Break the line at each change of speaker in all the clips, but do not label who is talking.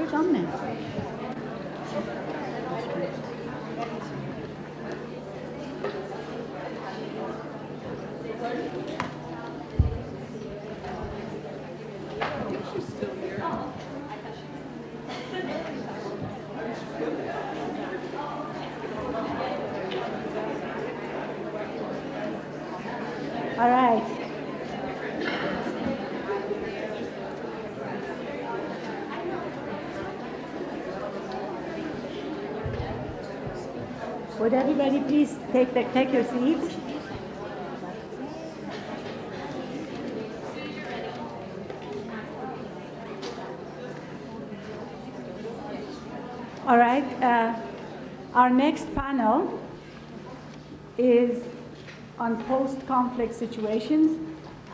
Where's Amneh? All right. Would everybody please take your seats? All right. Our next panel is on post-conflict situations,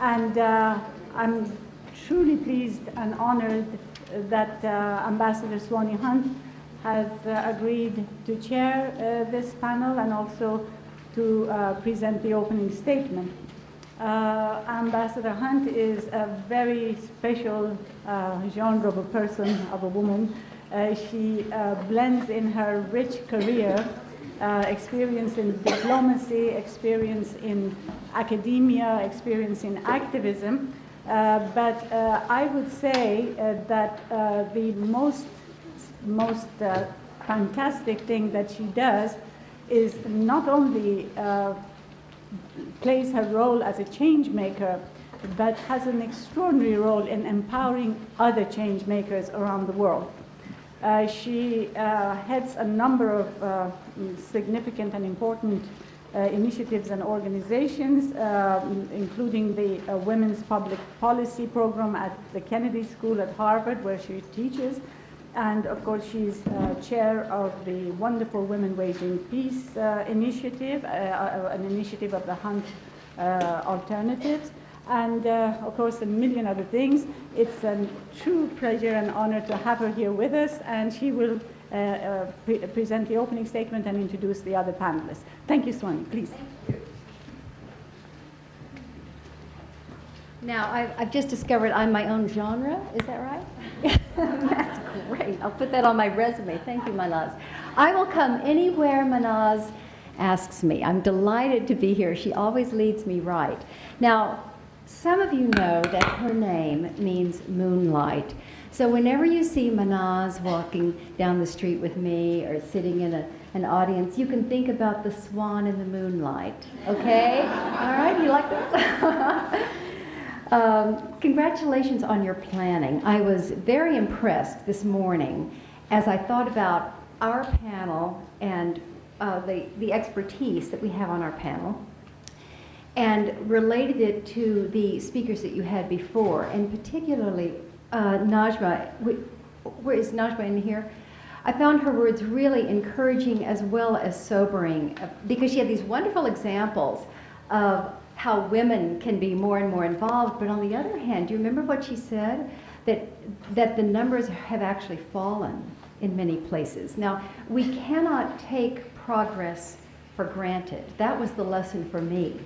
and I'm truly pleased and honored that Ambassador Swanee Hunt has agreed to chair this panel and also to present the opening statement. Ambassador Hunt is a very special genre of a person, of a woman. She blends in her rich career experience in diplomacy, experience in academia, experience in activism, but I would say that the most fantastic thing that she does is not only plays her role as a change maker, but has an extraordinary role in empowering other change makers around the world. She heads a number of significant and important initiatives and organizations, including the Women's Public Policy Program at the Kennedy School at Harvard, where she teaches. And of course, she's chair of the wonderful Women Waging Peace initiative, an initiative of the Hunt Alternatives. And of course, a million other things. It's a true pleasure and honor to have her here with us, and she will present the opening statement and introduce the other panelists. Thank you, Swanee. Please.
Now, I've just discovered I'm my own genre. Is that right? That's great. I'll put that on my resume. Thank you, Mahnaz. I will come anywhere Mahnaz asks me. I'm delighted to be here. She always leads me right. Now, some of you know that her name means moonlight. So whenever you see Mahnaz walking down the street with me or sitting in an audience, you can think about the swan in the moonlight. Okay? All right, you like that? Congratulations on your planning. I was very impressed this morning as I thought about our panel and the expertise that we have on our panel, and related it to the speakers that you had before, and particularly Najma. Where is Najma in here? I found her words really encouraging as well as sobering, because she had these wonderful examples of how women can be more and more involved, but on the other hand, do you remember what she said? That the numbers have actually fallen in many places. Now, we cannot take progress for granted. That was the lesson for me.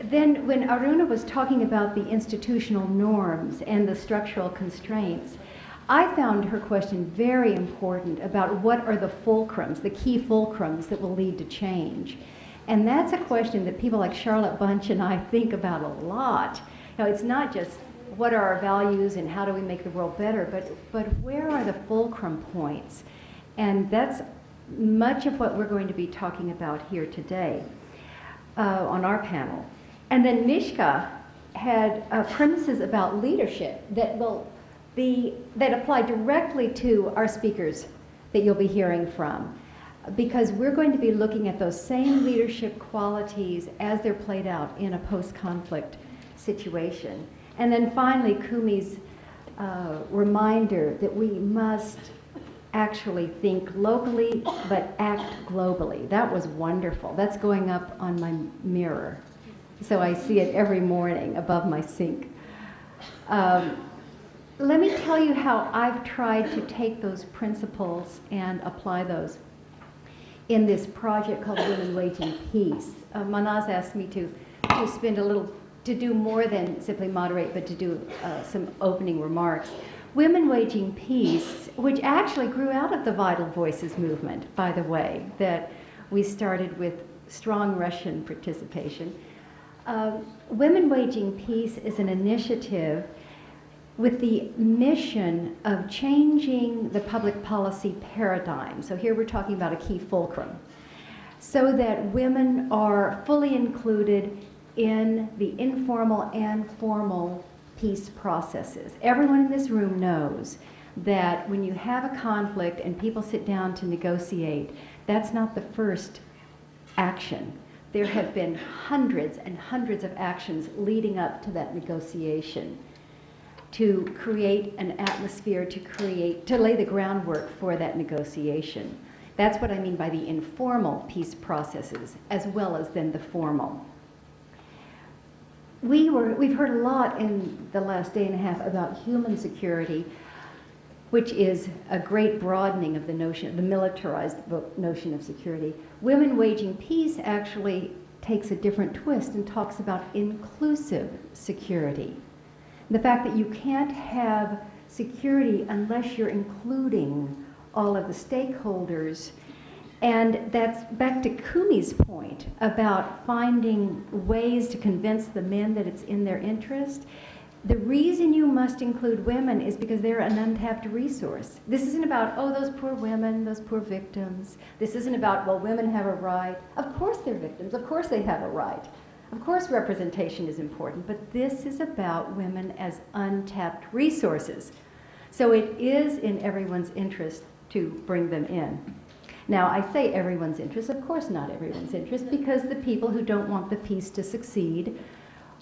Then when Aruna was talking about the institutional norms and the structural constraints, I found her question very important about what are the fulcrums, the key fulcrums that will lead to change. And that's a question that people like Charlotte Bunch and I think about a lot. Now, it's not just what are our values and how do we make the world better, but where are the fulcrum points? And that's much of what we're going to be talking about here today on our panel. And then Mishka had premises about leadership that apply directly to our speakers that you'll be hearing from, because we're going to be looking at those same leadership qualities as they're played out in a post-conflict situation. And then finally, Kumi's reminder that we must actually think locally but act globally. That was wonderful. That's going up on my mirror, so I see it every morning above my sink. Let me tell you how I've tried to take those principles and apply those in this project called Women Waging Peace. Mahnaz asked me to spend a little, to do more than simply moderate, but to do some opening remarks. Women Waging Peace, which actually grew out of the Vital Voices movement, by the way, that we started with strong Russian participation. Women Waging Peace is an initiative with the mission of changing the public policy paradigm. So here we're talking about a key fulcrum, so that women are fully included in the informal and formal peace processes. Everyone in this room knows that when you have a conflict and people sit down to negotiate, that's not the first action. There have been hundreds and hundreds of actions leading up to that negotiation to create an atmosphere, to lay the groundwork for that negotiation. That's what I mean by the informal peace processes, as well as then the formal. We've heard a lot in the last day and a half about human security, which is a great broadening of the notion, the militarized notion of security. Women Waging Peace actually takes a different twist and talks about inclusive security. The fact that you can't have security unless you're including all of the stakeholders. And that's back to Kumi's point about finding ways to convince the men that it's in their interest. The reason you must include women is because they're an untapped resource. This isn't about, oh, those poor women, those poor victims. This isn't about, well, women have a right. Of course they're victims. Of course they have a right. Of course representation is important. But this is about women as untapped resources. So it is in everyone's interest to bring them in. Now, I say everyone's interest. Of course not everyone's interest, because the people who don't want the peace to succeed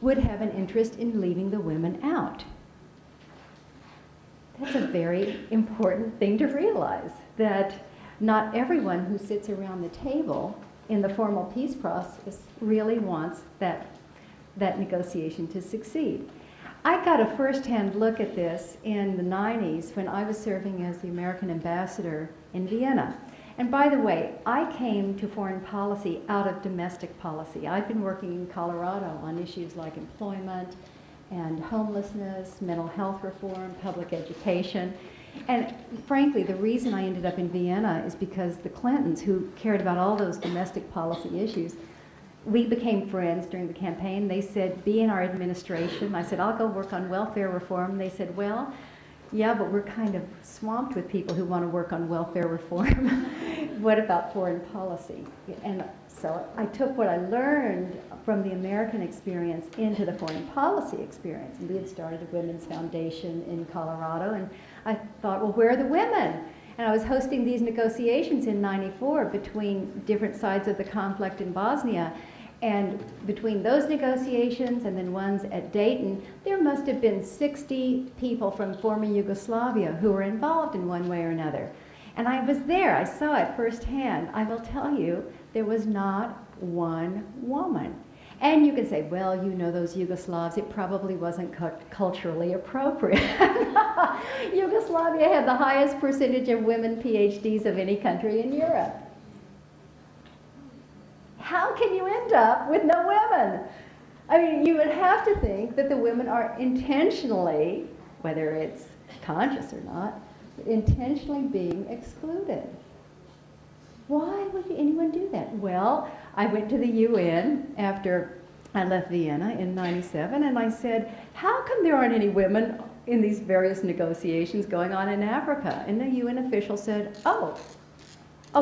would have an interest in leaving the women out. That's a very important thing to realize, that not everyone who sits around the table in the formal peace process really wants that negotiation to succeed. I got a first-hand look at this in the 90s when I was serving as the American ambassador in Vienna. And by the way, I came to foreign policy out of domestic policy. I've been working in Colorado on issues like employment and homelessness, mental health reform, public education. And frankly, the reason I ended up in Vienna is because the Clintons, who cared about all those domestic policy issues, we became friends during the campaign. They said, be in our administration. I said, I'll go work on welfare reform. They said, well, yeah, but we're kind of swamped with people who want to work on welfare reform. What about foreign policy? And so I took what I learned from the American experience into the foreign policy experience. And we had started a women's foundation in Colorado, and I thought, well, where are the women? And I was hosting these negotiations in '94 between different sides of the conflict in Bosnia. And between those negotiations and then ones at Dayton, there must have been 60 people from former Yugoslavia who were involved in one way or another. And I was there, I saw it firsthand. I will tell you, there was not one woman. And you can say, well, you know those Yugoslavs, it probably wasn't culturally appropriate. Yugoslavia had the highest percentage of women PhDs of any country in Europe. How can you end up with no women? I mean, you would have to think that the women are intentionally, whether it's conscious or not, intentionally being excluded. Why would anyone do that? Well, I went to the UN after I left Vienna in '97, and I said, how come there aren't any women in these various negotiations going on in Africa? And the UN official said, oh,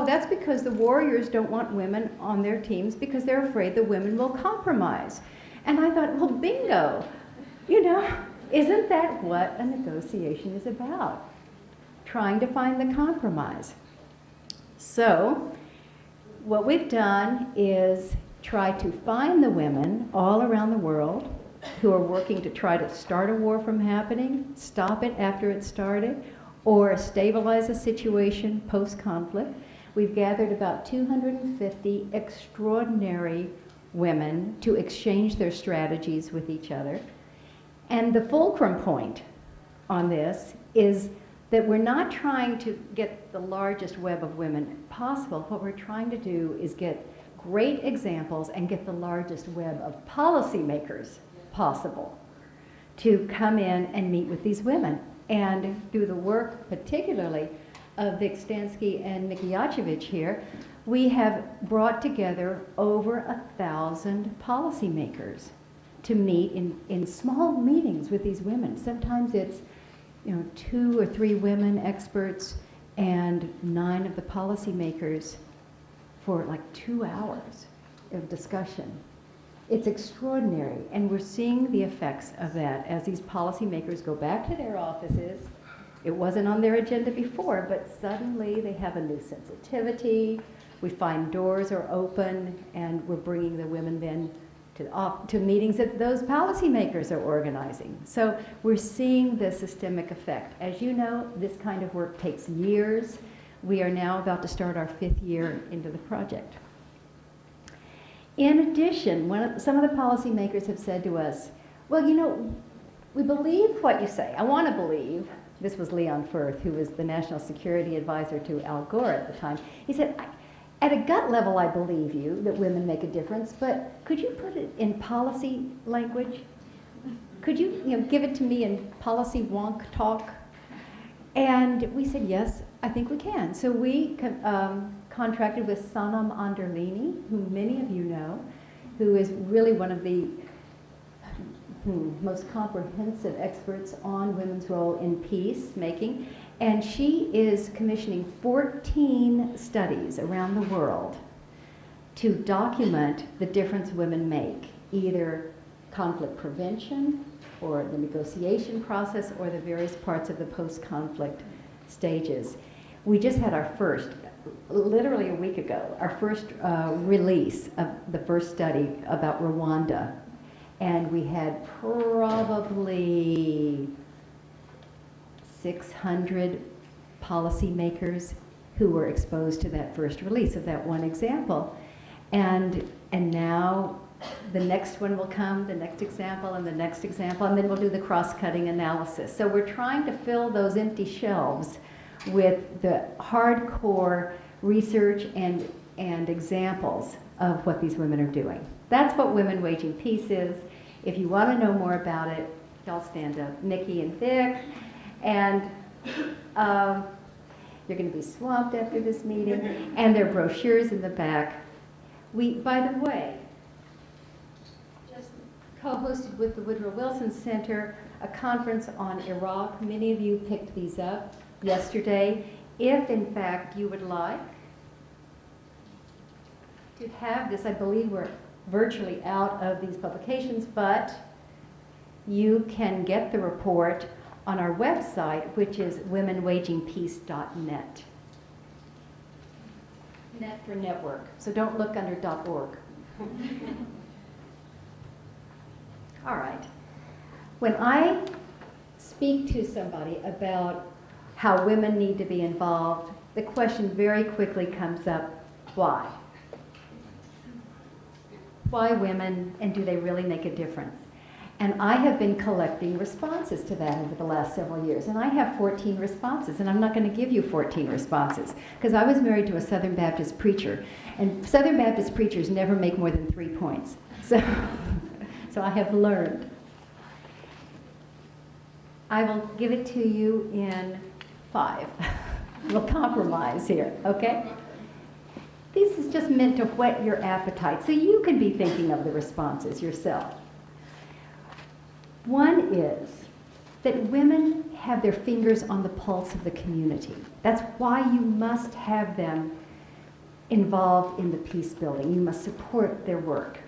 that's because the warriors don't want women on their teams because they're afraid the women will compromise. And I thought, well, bingo. You know, isn't that what a negotiation is about? Trying to find the compromise. So, what we've done is try to find the women all around the world who are working to try to start a war from happening, stop it after it started, or stabilize a situation post-conflict. We've gathered about 250 extraordinary women to exchange their strategies with each other. And the fulcrum point on this is that we're not trying to get the largest web of women possible. What we're trying to do is get great examples and get the largest web of policymakers possible to come in and meet with these women. And through the work, particularly, of Vic Stansky and Nikki Yacoobi here, we have brought together over 1,000 policymakers to meet in small meetings with these women. Sometimes it's 2 or 3 women experts and 9 of the policymakers for like 2 hours of discussion. It's extraordinary, and we're seeing the effects of that as these policymakers go back to their offices. It wasn't on their agenda before, but suddenly they have a new sensitivity. We find doors are open, and we're bringing the women then to meetings that those policymakers are organizing. So we're seeing the systemic effect. As you know, this kind of work takes years. We are now about to start our 5th year into the project. In addition, some of the policymakers have said to us, well, we believe what you say. I want to believe. This was Leon Firth, who was the National Security Advisor to Al Gore at the time. He said, at a gut level, I believe you that women make a difference, but could you put it in policy language? Could you, give it to me in policy wonk talk? And we said, yes, I think we can. So we contracted with Sanam Anderlini, who many of you know, who is really one of the most comprehensive experts on women's role in peacemaking. And she is commissioning 14 studies around the world to document the difference women make, either conflict prevention or the negotiation process or the various parts of the post-conflict stages. We just had our first, literally a week ago, our first release of the first study about Rwanda. And we had probably 600 policymakers who were exposed to that first release of that one example. And now the next one will come, the next example, and the next example, and then we'll do the cross-cutting analysis. So we're trying to fill those empty shelves with the hardcore research and examples of what these women are doing. That's what Women Waging Peace is. If you want to know more about it, y'all stand up. Nikki and Vic. And you're going to be swamped after this meeting. And there are brochures in the back. We, by the way, just co-hosted with the Woodrow Wilson Center a conference on Iraq. Many of you picked these up yesterday. If, in fact, you would like to have this, I believe we're virtually out of these publications, but you can get the report on our website, which is womenwagingpeace.net. Net for network, so don't look under .org. All right. When I speak to somebody about how women need to be involved, the question very quickly comes up, why? Why women, and do they really make a difference? And I have been collecting responses to that over the last several years. And I have 14 responses, and I'm not going to give you 14 responses, because I was married to a Southern Baptist preacher, and Southern Baptist preachers never make more than 3 points. So I have learned. I will give it to you in 5. We'll compromise here, okay? This is just meant to whet your appetite, so you can be thinking of the responses yourself. One is that women have their fingers on the pulse of the community. That's why you must have them involved in the peace building. You must support their work.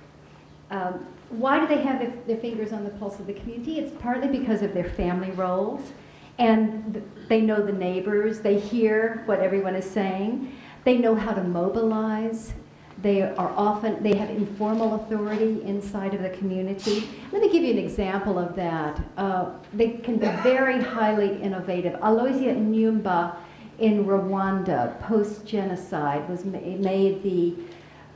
Why do they have their fingers on the pulse of the community? It's partly because of their family roles, and they know the neighbors, they hear what everyone is saying. They know how to mobilize. They have informal authority inside of the community. Let me give you an example of that. They can be very highly innovative. Aloysia Nyumba in Rwanda, post-genocide, was made the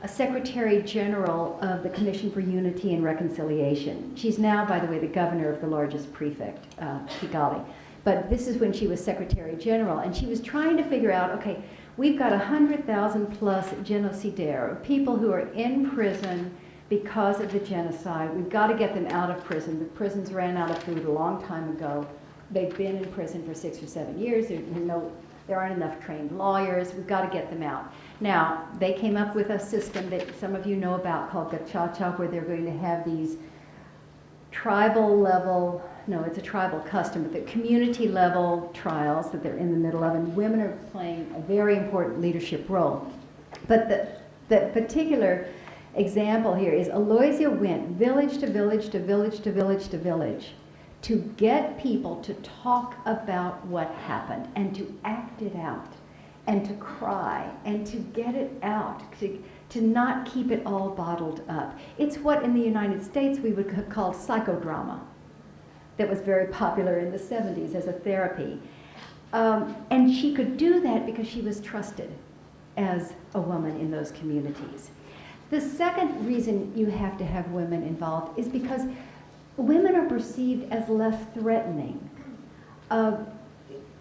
Secretary General of the Commission for Unity and Reconciliation. She's now, by the way, the governor of the largest prefect, Kigali. But this is when she was Secretary General, and she was trying to figure out, okay, we've got 100,000 plus genocidaires, people who are in prison because of the genocide. We've got to get them out of prison. The prisons ran out of food a long time ago. they've been in prison for 6 or 7 years. There aren't enough trained lawyers. We've got to get them out. Now, they came up with a system that some of you know about called Gachacha, where they're going to have these tribal level, no, it's a tribal custom, but the community level trials that they're in the middle of, and women are playing a very important leadership role. But the particular example here is Aloysia went village to village to village to village to village to get people to talk about what happened and to act it out and to cry and to get it out, to not keep it all bottled up. It's what in the United States we would have called psychodrama, that was very popular in the 70s as a therapy. And she could do that because she was trusted as a woman in those communities. The second reason you have to have women involved is because women are perceived as less threatening.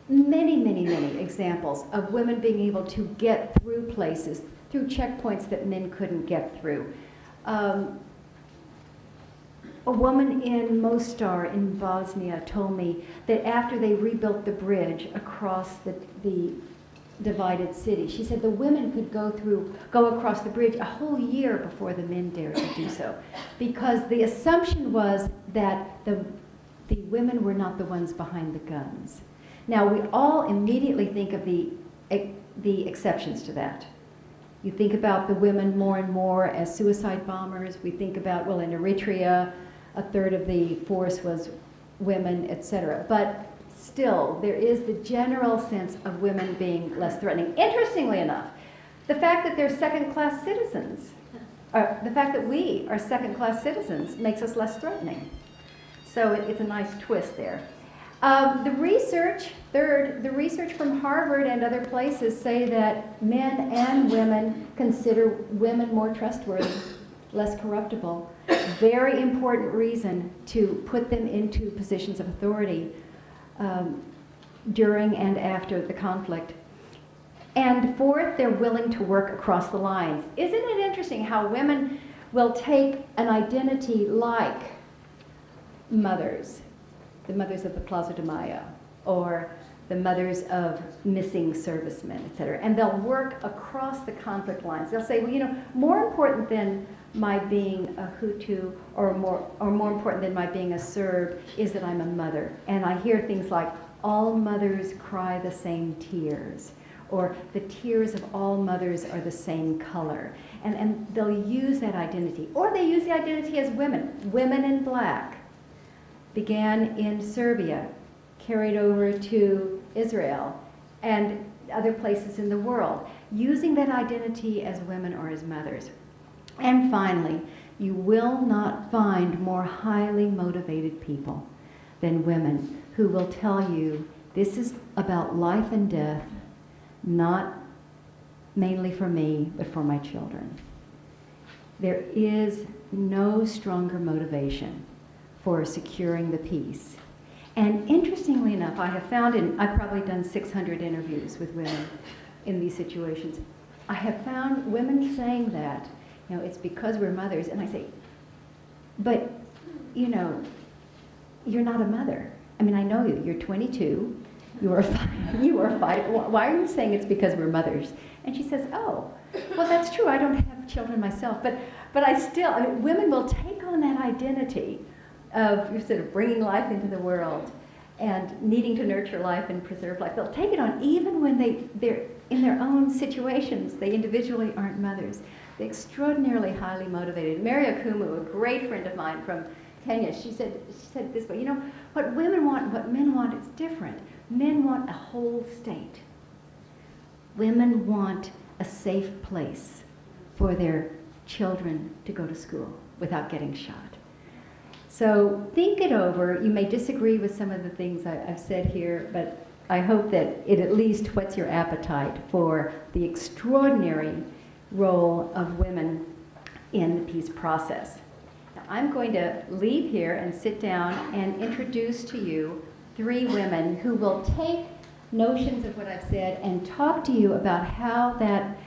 Many, many, many examples of women being able to get through places, through checkpoints that men couldn't get through. A woman in Mostar in Bosnia told me that after they rebuilt the bridge across the divided city, she said the women could go across the bridge a whole year before the men dared to do so, because the assumption was that the women were not the ones behind the guns. Now, we all immediately think of the exceptions to that. You think about the women more and more as suicide bombers. We think about, well, in Eritrea, a third of the force was women, etc. But still, there is the general sense of women being less threatening. Interestingly enough, the fact that they're second-class citizens, the fact that we are second-class citizens makes us less threatening. So it's a nice twist there. The research from Harvard and other places say that men and women consider women more trustworthy, less corruptible. Very important reason to put them into positions of authority during and after the conflict. And fourth, they're willing to work across the lines. Isn't it interesting how women will take an identity like mothers, the mothers of the Plaza de Mayo, or the mothers of missing servicemen, etc. And they'll work across the conflict lines. They'll say, well, you know, more important than my being a Hutu or more important than my being a Serb is that I'm a mother. And I hear things like, all mothers cry the same tears, or the tears of all mothers are the same color. And they'll use that identity. Or they use the identity as women. Women in black began in Serbia, carried over to Israel and other places in the world, using that identity as women or as mothers. And finally, you will not find more highly motivated people than women who will tell you this is about life and death, not mainly for me, but for my children. There is no stronger motivation for securing the peace. And interestingly enough, I have found, and I've probably done 600 interviews with women in these situations, I have found women saying that, you know, it's because we're mothers. And I say, but, you know, you're not a mother. I mean, I know you. You're 22. You are five. Why are you saying it's because we're mothers? And she says, oh, well, that's true. I don't have children myself. But I still, I mean, women will take on that identity of sort of bringing life into the world and needing to nurture life and preserve life. They'll take it on even when they're in their own situations. They individually aren't mothers. They're extraordinarily highly motivated. Mary Akumu, a great friend of mine from Kenya, she said this way, you know, what women want and what men want is different. Men want a whole state. Women want a safe place for their children to go to school without getting shot. So think it over. You may disagree with some of the things I've said here, but I hope that it at least whets your appetite for the extraordinary role of women in the peace process. Now, I'm going to leave here and sit down and introduce to you 3 women who will take notions of what I've said and talk to you about how that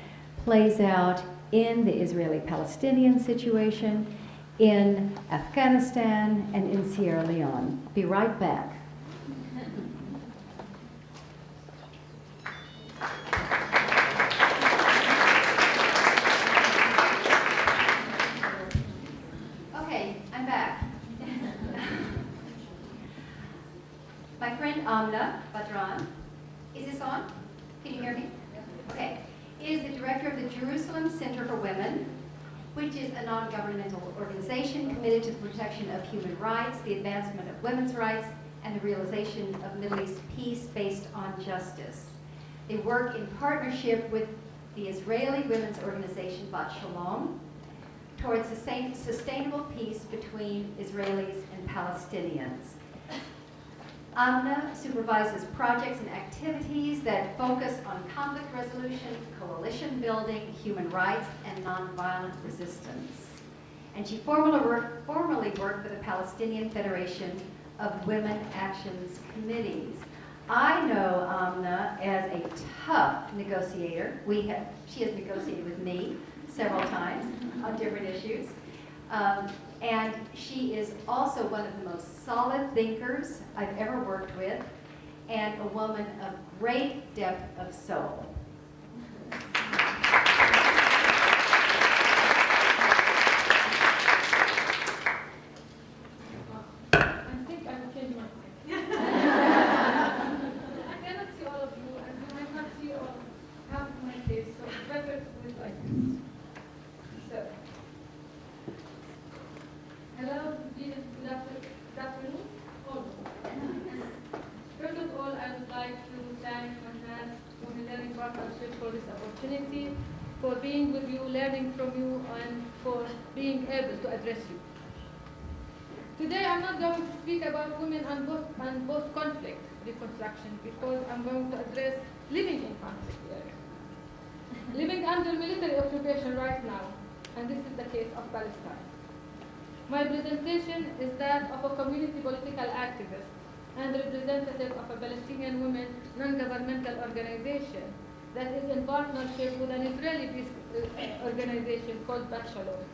plays out in the Israeli-Palestinian situation, in Afghanistan, and in Sierra Leone. Be right back. Okay, I'm back. My friend Amneh Badran, is this on? Can you hear me? Okay, is the director of the Jerusalem Center for Women, which is a non-governmental organization committed to the protection of human rights, the advancement of women's rights, and the realization of Middle East peace based on justice. They work in partnership with the Israeli women's organization Bat Shalom towards sustainable peace between Israelis and Palestinians. Amneh supervises projects and activities that focus on conflict resolution, coalition building, human rights, and nonviolent resistance. And she formerly worked for the Palestinian Federation of Women Actions Committees. I know Amneh as a tough negotiator. She has negotiated with me several times on different issues. And she is also one of the most solid thinkers I've ever worked with, and a woman of great depth of soul.
I think I will change my mind. I cannot see all of you, and you might not see all half of my face, so it's better to do it like this. So, hello, good afternoon, all. First of all, I would like to thank Mahnaz Learning Partnership for this opportunity, for being with you, learning from you, and for being able to address you. Today, I'm not going to speak about women and post-conflict reconstruction, because I'm going to address living in conflict areas. Living under military occupation right now, and this is the case of Palestine. My presentation is that of a community political activist and representative of a Palestinian women non-governmental organization that is in partnership with an Israeli peace organization called Bat Shalom.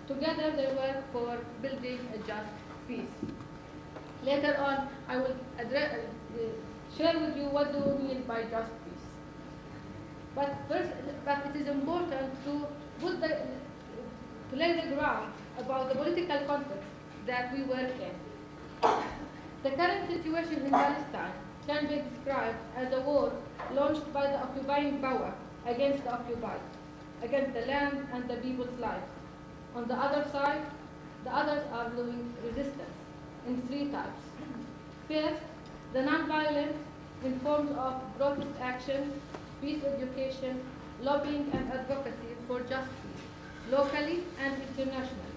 Together they work for building a just peace. Later on, I will share with you what do we mean by just peace. But it is important to lay the ground about the political context that we work in. The current situation in Palestine can be described as a war launched by the occupying power against the occupied, against the land and the people's lives. On the other side, the others are doing resistance in three types. First, the non-violent in forms of protest action, peace education, lobbying and advocacy for justice, locally and internationally.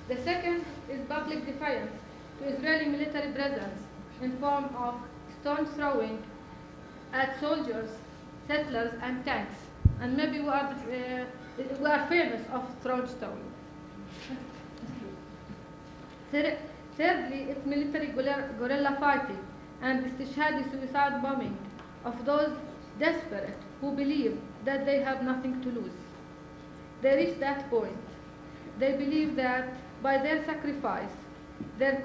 The second is public defiance to Israeli military presence in form of stone throwing at soldiers, settlers, and tanks. And maybe we are famous of thrown stone. Thirdly, it's military guerrilla fighting and istishhadi suicide bombing of those desperate who believe that they have nothing to lose. They reach that point. They believe that by their sacrifice, their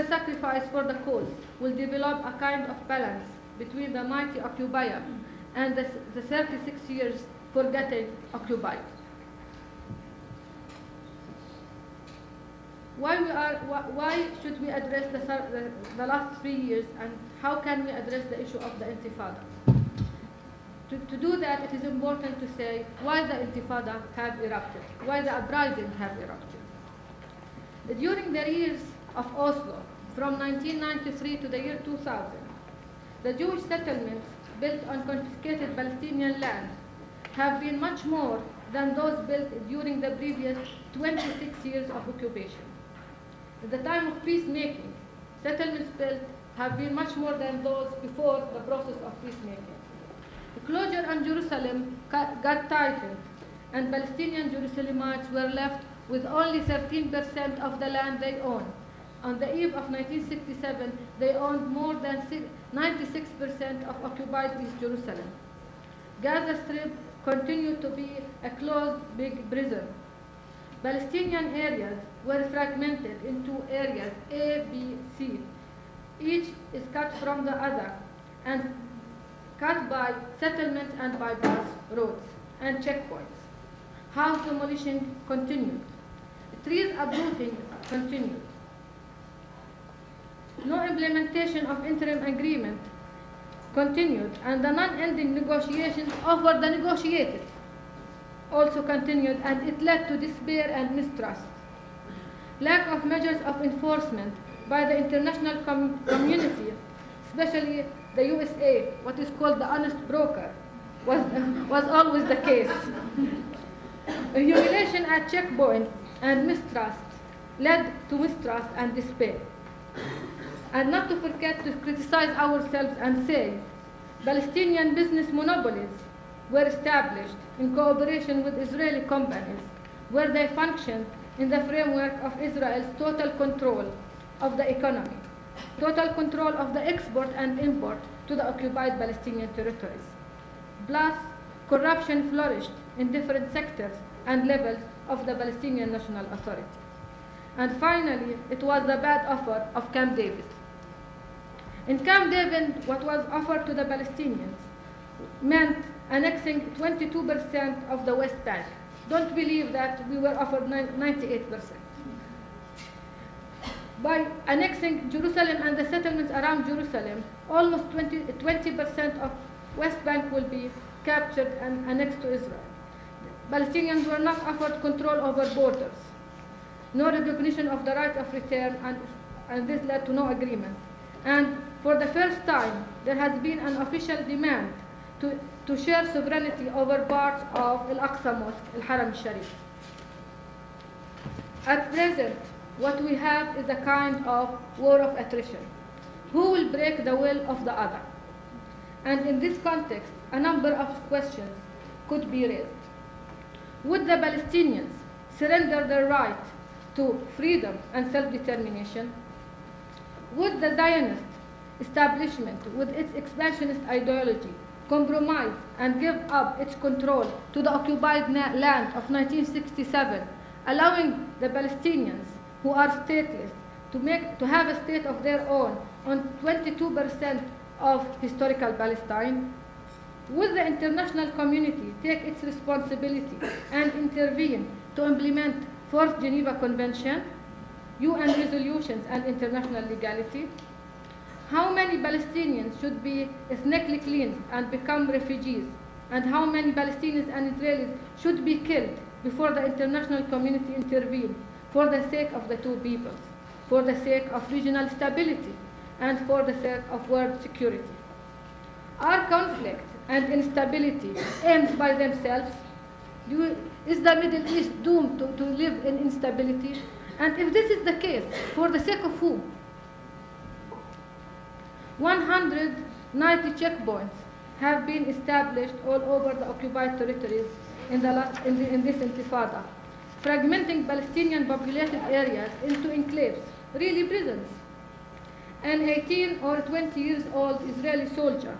sacrifice for the cause will develop a kind of balance between the mighty occupier and the 36 years forgotten occupied. Why should we address the last 3 years, and how can we address the issue of the Intifada? To do that, it is important to say why the Intifada have erupted, why the uprising have erupted. During the years of Oslo, from 1993 to the year 2000, the Jewish settlements built on confiscated Palestinian land have been much more than those built during the previous 26 years of occupation. At the time of peacemaking, settlements built have been much more than those before the process of peacemaking. The closure on Jerusalem got tightened, and Palestinian Jerusalemites were left with only 13% of the land they owned. On the eve of 1967, they owned more than 96% of occupied East Jerusalem. Gaza Strip continued to be a closed big prison. Palestinian areas were fragmented into areas A, B, C. Each is cut from the other and cut by settlements and bypass roads and checkpoints. House demolition continued. Trees uprooting continued. No implementation of interim agreement continued, and the non-ending negotiations over the negotiated also continued, and it led to despair and mistrust. Lack of measures of enforcement by the international community, especially the USA, what is called the honest broker, was always the case. Humiliation at checkpoints and mistrust led to mistrust and despair. And not to forget to criticize ourselves and say, Palestinian business monopolies were established in cooperation with Israeli companies, where they functioned in the framework of Israel's total control of the economy, total control of the export and import to the occupied Palestinian territories. Plus, corruption flourished in different sectors and levels of the Palestinian National Authority. And finally, it was the bad offer of Camp David. In Camp David, what was offered to the Palestinians meant annexing 22% of the West Bank. Don't believe that we were offered 98%. By annexing Jerusalem and the settlements around Jerusalem, almost 20% of West Bank will be captured and annexed to Israel. Palestinians were not offered control over borders, no recognition of the right of return, and this led to no agreement. And for the first time, there has been an official demand to share sovereignty over parts of Al-Aqsa Mosque, Al-Haram al-Sharif. At present, what we have is a kind of war of attrition. Who will break the will of the other? And in this context, a number of questions could be raised. Would the Palestinians surrender their right to freedom and self-determination? Would the Zionist establishment, with its expansionist ideology, compromise and give up its control to the occupied land of 1967, allowing the Palestinians who are stateless to have a state of their own on 22% of historical Palestine? Will the international community take its responsibility and intervene to implement 4th Geneva Convention, UN resolutions, and international legality? How many Palestinians should be ethnically cleansed and become refugees? And how many Palestinians and Israelis should be killed before the international community intervene for the sake of the two peoples, for the sake of regional stability, and for the sake of world security? Are conflict and instability ends by themselves? Is the Middle East doomed to live in instability? And if this is the case, for the sake of who? 190 checkpoints have been established all over the occupied territories in this intifada, fragmenting Palestinian populated areas into enclaves, really prisons. An 18 or 20 years old Israeli soldier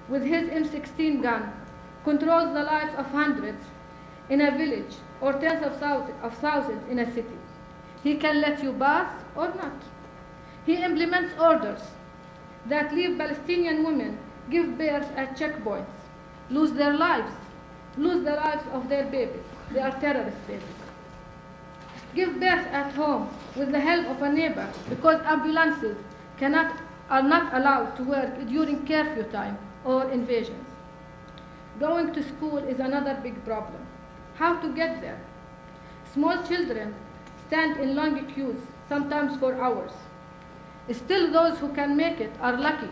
with his M16 gun controls the lives of hundreds in a village or tens of thousands in a city. He can let you pass or not. He implements orders that leave Palestinian women give birth at checkpoints, lose their lives of their babies. They are terrorist babies. Give birth at home with the help of a neighbor because ambulances are not allowed to work during curfew time or invasions. Going to school is another big problem. How to get there? Small children stand in long queues, sometimes for hours. Still, those who can make it are lucky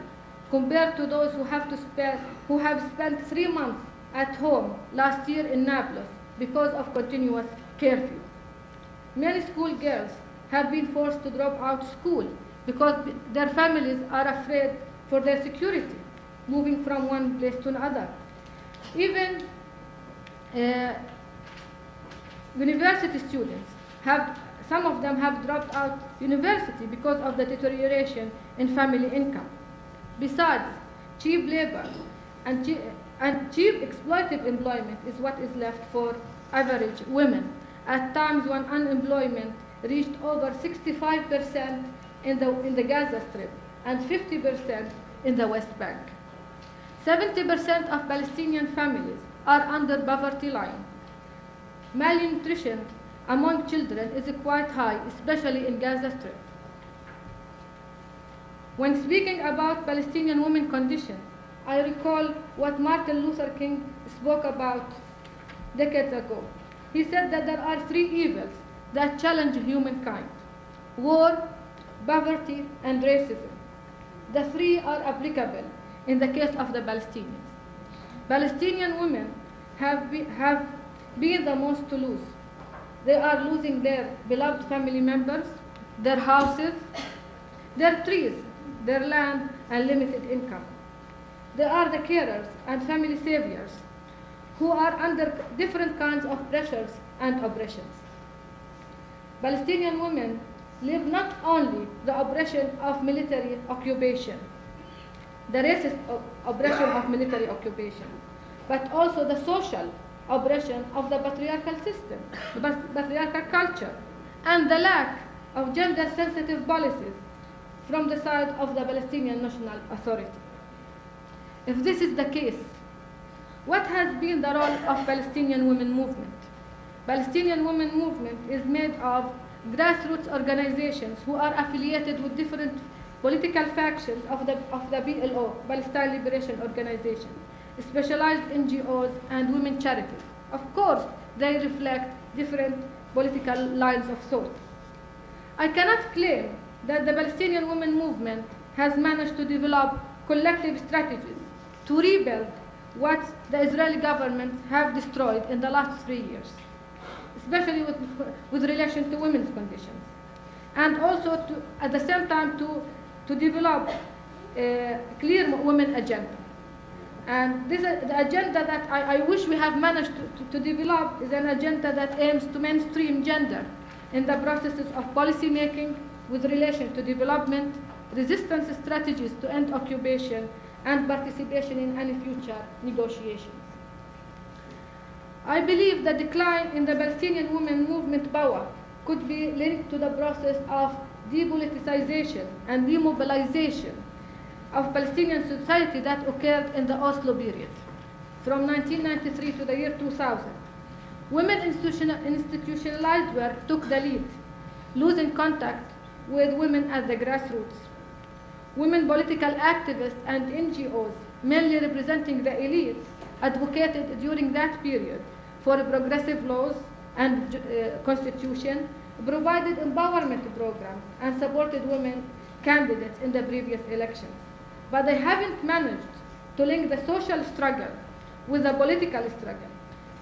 compared to those who have spent 3 months at home last year in Nablus because of continuous curfew. Many school girls have been forced to drop out school because their families are afraid for their security, moving from one place to another. Even university students some of them have dropped out university because of the deterioration in family income. Besides, cheap labor and cheap exploitative employment is what is left for average women. at times when unemployment reached over 65% in the Gaza Strip and 50% in the West Bank. 70% of Palestinian families are under poverty line. Malnutrition among children is quite high, especially in Gaza Strip. When speaking about Palestinian women's condition, I recall what Martin Luther King spoke about decades ago. He said that there are three evils that challenge humankind: war, poverty, and racism. The three are applicable in the case of the Palestinians. Palestinian women have been the most to lose. They are losing their beloved family members, their houses, their trees, their land, and limited income. They are the carers and family saviors who are under different kinds of pressures and oppressions. Palestinian women live not only the oppression of military occupation, the racist oppression of military occupation, but also the social oppression of the patriarchal system, the patriarchal culture, and the lack of gender-sensitive policies from the side of the Palestinian National Authority. If this is the case, what has been the role of Palestinian women movement? Palestinian women movement is made of grassroots organizations who are affiliated with different political factions of the PLO, Palestine Liberation Organization, specialized NGOs, and women charities. Of course, they reflect different political lines of thought. I cannot claim that the Palestinian women movement has managed to develop collective strategies to rebuild what the Israeli government have destroyed in the last 3 years, especially with relation to women's conditions, and also at the same time to develop a clear women agenda. And this the agenda that I wish we have managed to develop is an agenda that aims to mainstream gender in the processes of policy making with relation to development, resistance strategies to end occupation, and participation in any future negotiations. I believe the decline in the Palestinian women movement power could be linked to the process of depoliticization and demobilization of Palestinian society that occurred in the Oslo period, from 1993 to the year 2000. Women institutionalized work took the lead, losing contact with women at the grassroots. Women political activists and NGOs, mainly representing the elite, advocated during that period for progressive laws and constitution, provided empowerment programs, and supported women candidates in the previous elections. But they haven't managed to link the social struggle with the political struggle,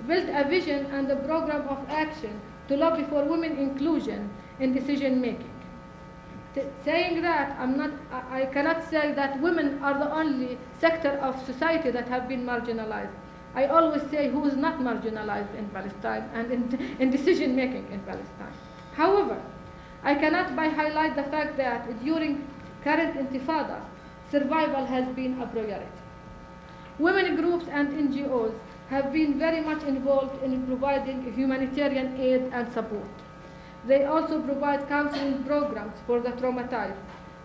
build a vision and a program of action to lobby for women inclusion in decision making. Saying that, I cannot say that women are the only sector of society that have been marginalized. I always say who is not marginalized in Palestine and in decision making in Palestine. However, I cannot but highlight the fact that during current intifada, survival has been a priority. Women groups and NGOs have been very much involved in providing humanitarian aid and support. They also provide counseling programs for the traumatized,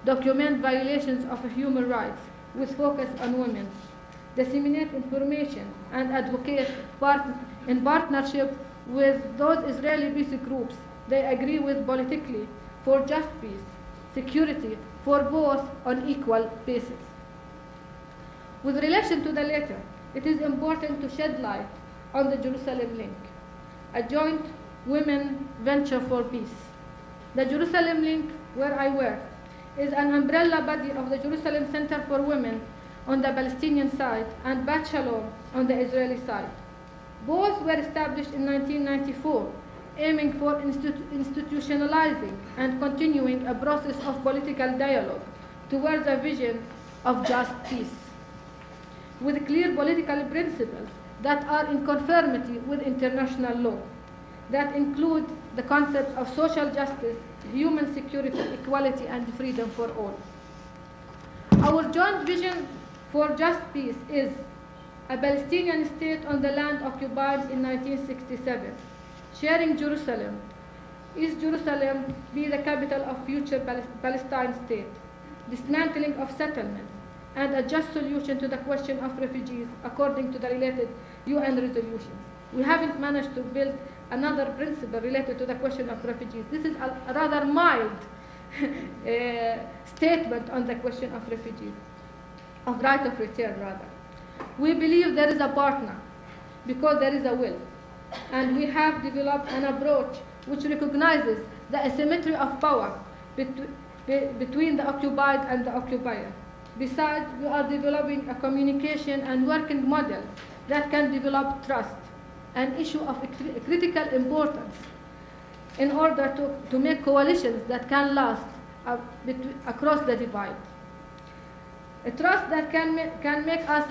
document violations of human rights with focus on women, disseminate information, and advocate in partnership with those Israeli peace groups they agree with politically for just peace, security for both on equal basis. With relation to the latter, it is important to shed light on the Jerusalem Link, a joint women venture for peace. The Jerusalem Link, where I work, is an umbrella body of the Jerusalem Center for Women on the Palestinian side and Bat Shalom on the Israeli side. Both were established in 1994, aiming for institutionalizing and continuing a process of political dialogue towards a vision of just peace, with clear political principles that are in conformity with international law, that include the concepts of social justice, human security, equality, and freedom for all. Our joint vision for just peace is a Palestinian state on the land occupied in 1967, sharing Jerusalem. Is Jerusalem be the capital of future Palestine state? Dismantling of settlements and a just solution to the question of refugees according to the related UN resolutions. We haven't managed to build another principle related to the question of refugees. This is a rather mild statement on the question of refugees, of right of return rather. We believe there is a partner because there is a will, and we have developed an approach which recognizes the asymmetry of power between the occupied and the occupier. Besides, we are developing a communication and working model that can develop trust, an issue of critical importance, in order to make coalitions that can last across the divide. A trust that can make us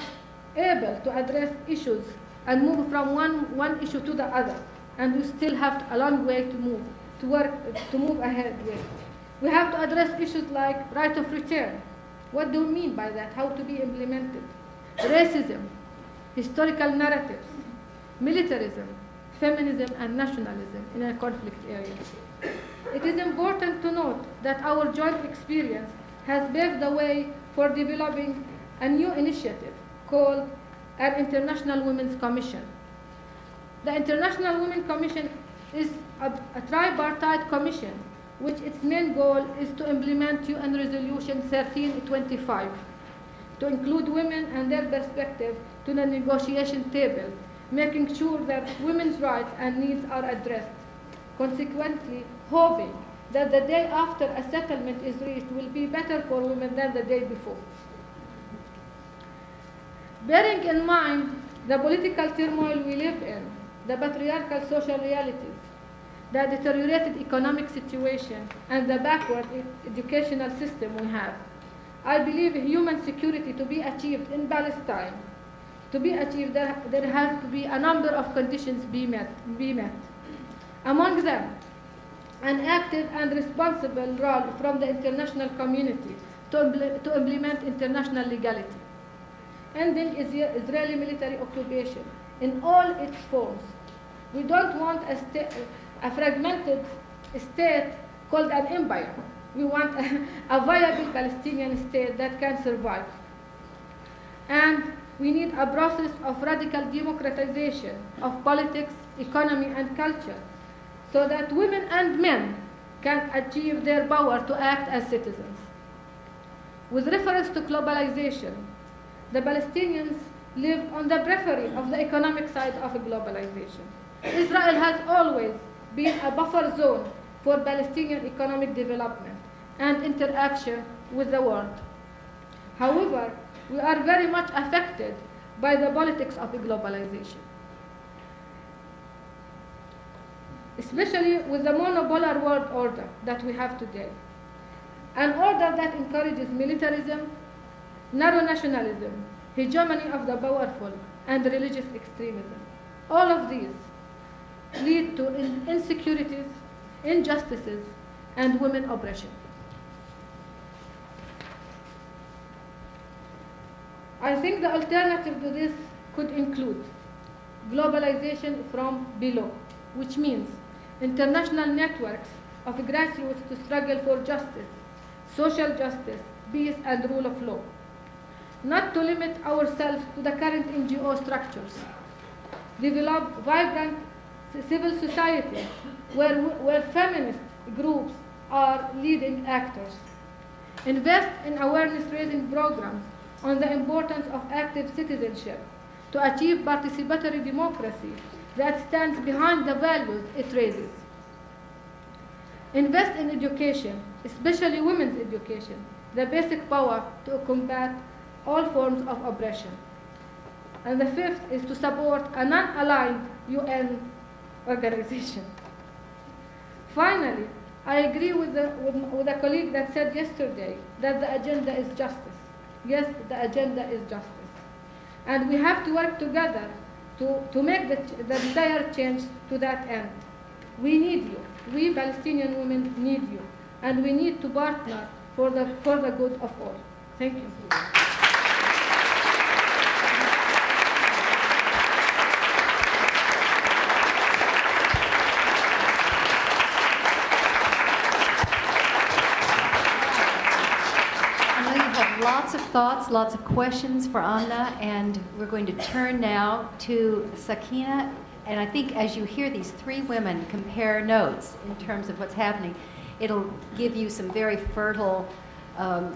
able to address issues and move from one issue to the other, and we still have a long way to move ahead with. We have to address issues like right of return. What do we mean by that? How to be implemented? Racism, historical narratives, militarism, feminism, and nationalism in a conflict area. It is important to note that our joint experience has paved the way for developing a new initiative called an International Women's Commission. The International Women's Commission is a tripartite commission which its main goal is to implement UN Resolution 1325, to include women and their perspective to the negotiation table, making sure that women's rights and needs are addressed. Consequently, hoping that the day after a settlement is reached will be better for women than the day before. Bearing in mind the political turmoil we live in, the patriarchal social realities, the deteriorated economic situation, and the backward educational system we have, I believe human security to be achieved in Palestine, there has to be a number of conditions be met. Among them, an active and responsible role from the international community to implement international legality, ending Israeli military occupation in all its forms. We don't want a fragmented state called an empire. We want a viable Palestinian state that can survive. And we need a process of radical democratization of politics, economy, and culture so that women and men can achieve their power to act as citizens. With reference to globalization, the Palestinians live on the periphery of the economic side of globalization. Israel has always been a buffer zone for Palestinian economic development and interaction with the world. However, we are very much affected by the politics of globalization, especially with the monopolar world order that we have today, an order that encourages militarism, narrow nationalism, hegemony of the powerful, and religious extremism. All of these lead to insecurities, injustices, and women oppression. I think the alternative to this could include globalization from below, which means international networks of grassroots to struggle for justice, social justice, peace, and rule of law. Not to limit ourselves to the current NGO structures. Develop vibrant civil societies where feminist groups are leading actors. Invest in awareness-raising programs on the importance of active citizenship to achieve participatory democracy that stands behind the values it raises. Invest in education, especially women's education, the basic power to combat all forms of oppression. And the fifth is to support a non-aligned UN organization. Finally, I agree with a colleague that said yesterday that the agenda is justice. Yes, the agenda is justice. And we have to work together to make the desired change to that end. We need you. We Palestinian women need you. And we need to partner for the good of all. Thank you.
lots of thoughts, lots of questions for Amneh, and we're going to turn now to Sakeena. And I think as you hear these three women compare notes in terms of what's happening, it'll give you some very fertile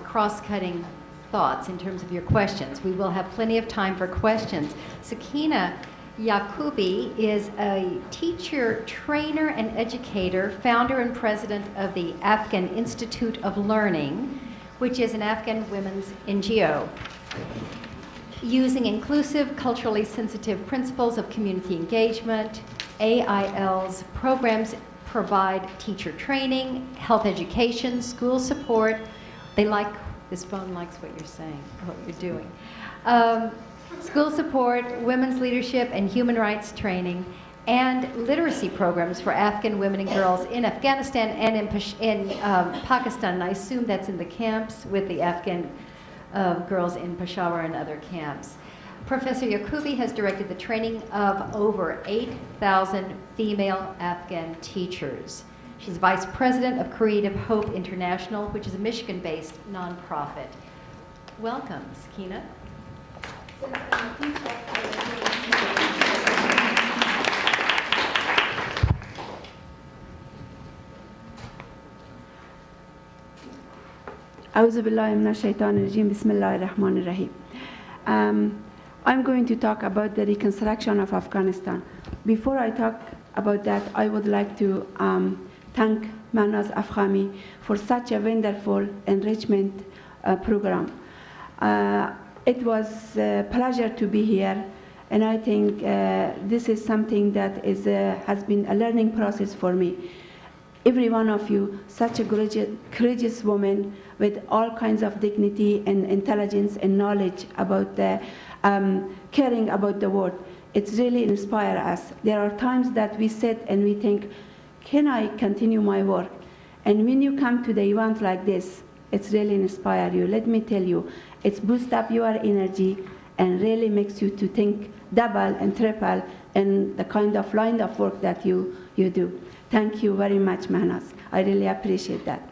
cross-cutting thoughts in terms of your questions. We will have plenty of time for questions. Sakeena Yacoobi is a teacher, trainer, and educator, founder and president of the Afghan Institute of Learning, which is an Afghan women's NGO. Using inclusive, culturally sensitive principles of community engagement, AIL's programs provide teacher training, health education, school support. This phone likes what you're saying, what you're doing. School support, women's leadership and human rights training, and literacy programs for Afghan women and girls in Afghanistan and in Pakistan. And I assume that's in the camps with the Afghan girls in Peshawar and other camps. Professor Yacoobi has directed the training of over 8,000 female Afghan teachers. She's vice president of Creative Hope International, which is a Michigan-based nonprofit. Welcome, Sakeena.
أعوذ بالله من الشيطان الرجيم بسم الله الرحمن الرحيم. I'm going to talk about the reconstruction of Afghanistan. Before I talk about that, I would like to thank Mahnaz Afkhami for such a wonderful enrichment program. It was a pleasure to be here, and I think this is something that has been a learning process for me. Every one of you, such a courageous woman with all kinds of dignity and intelligence and knowledge about the caring about the world. It's really inspired us. There are times that we sit and we think, can I continue my work? And when you come to the event like this, it's really inspire you. Let me tell you, it's boost up your energy and really makes you to think double and triple in the kind of line of work that you do. Thank you very much, Mahnaz. I really appreciate that.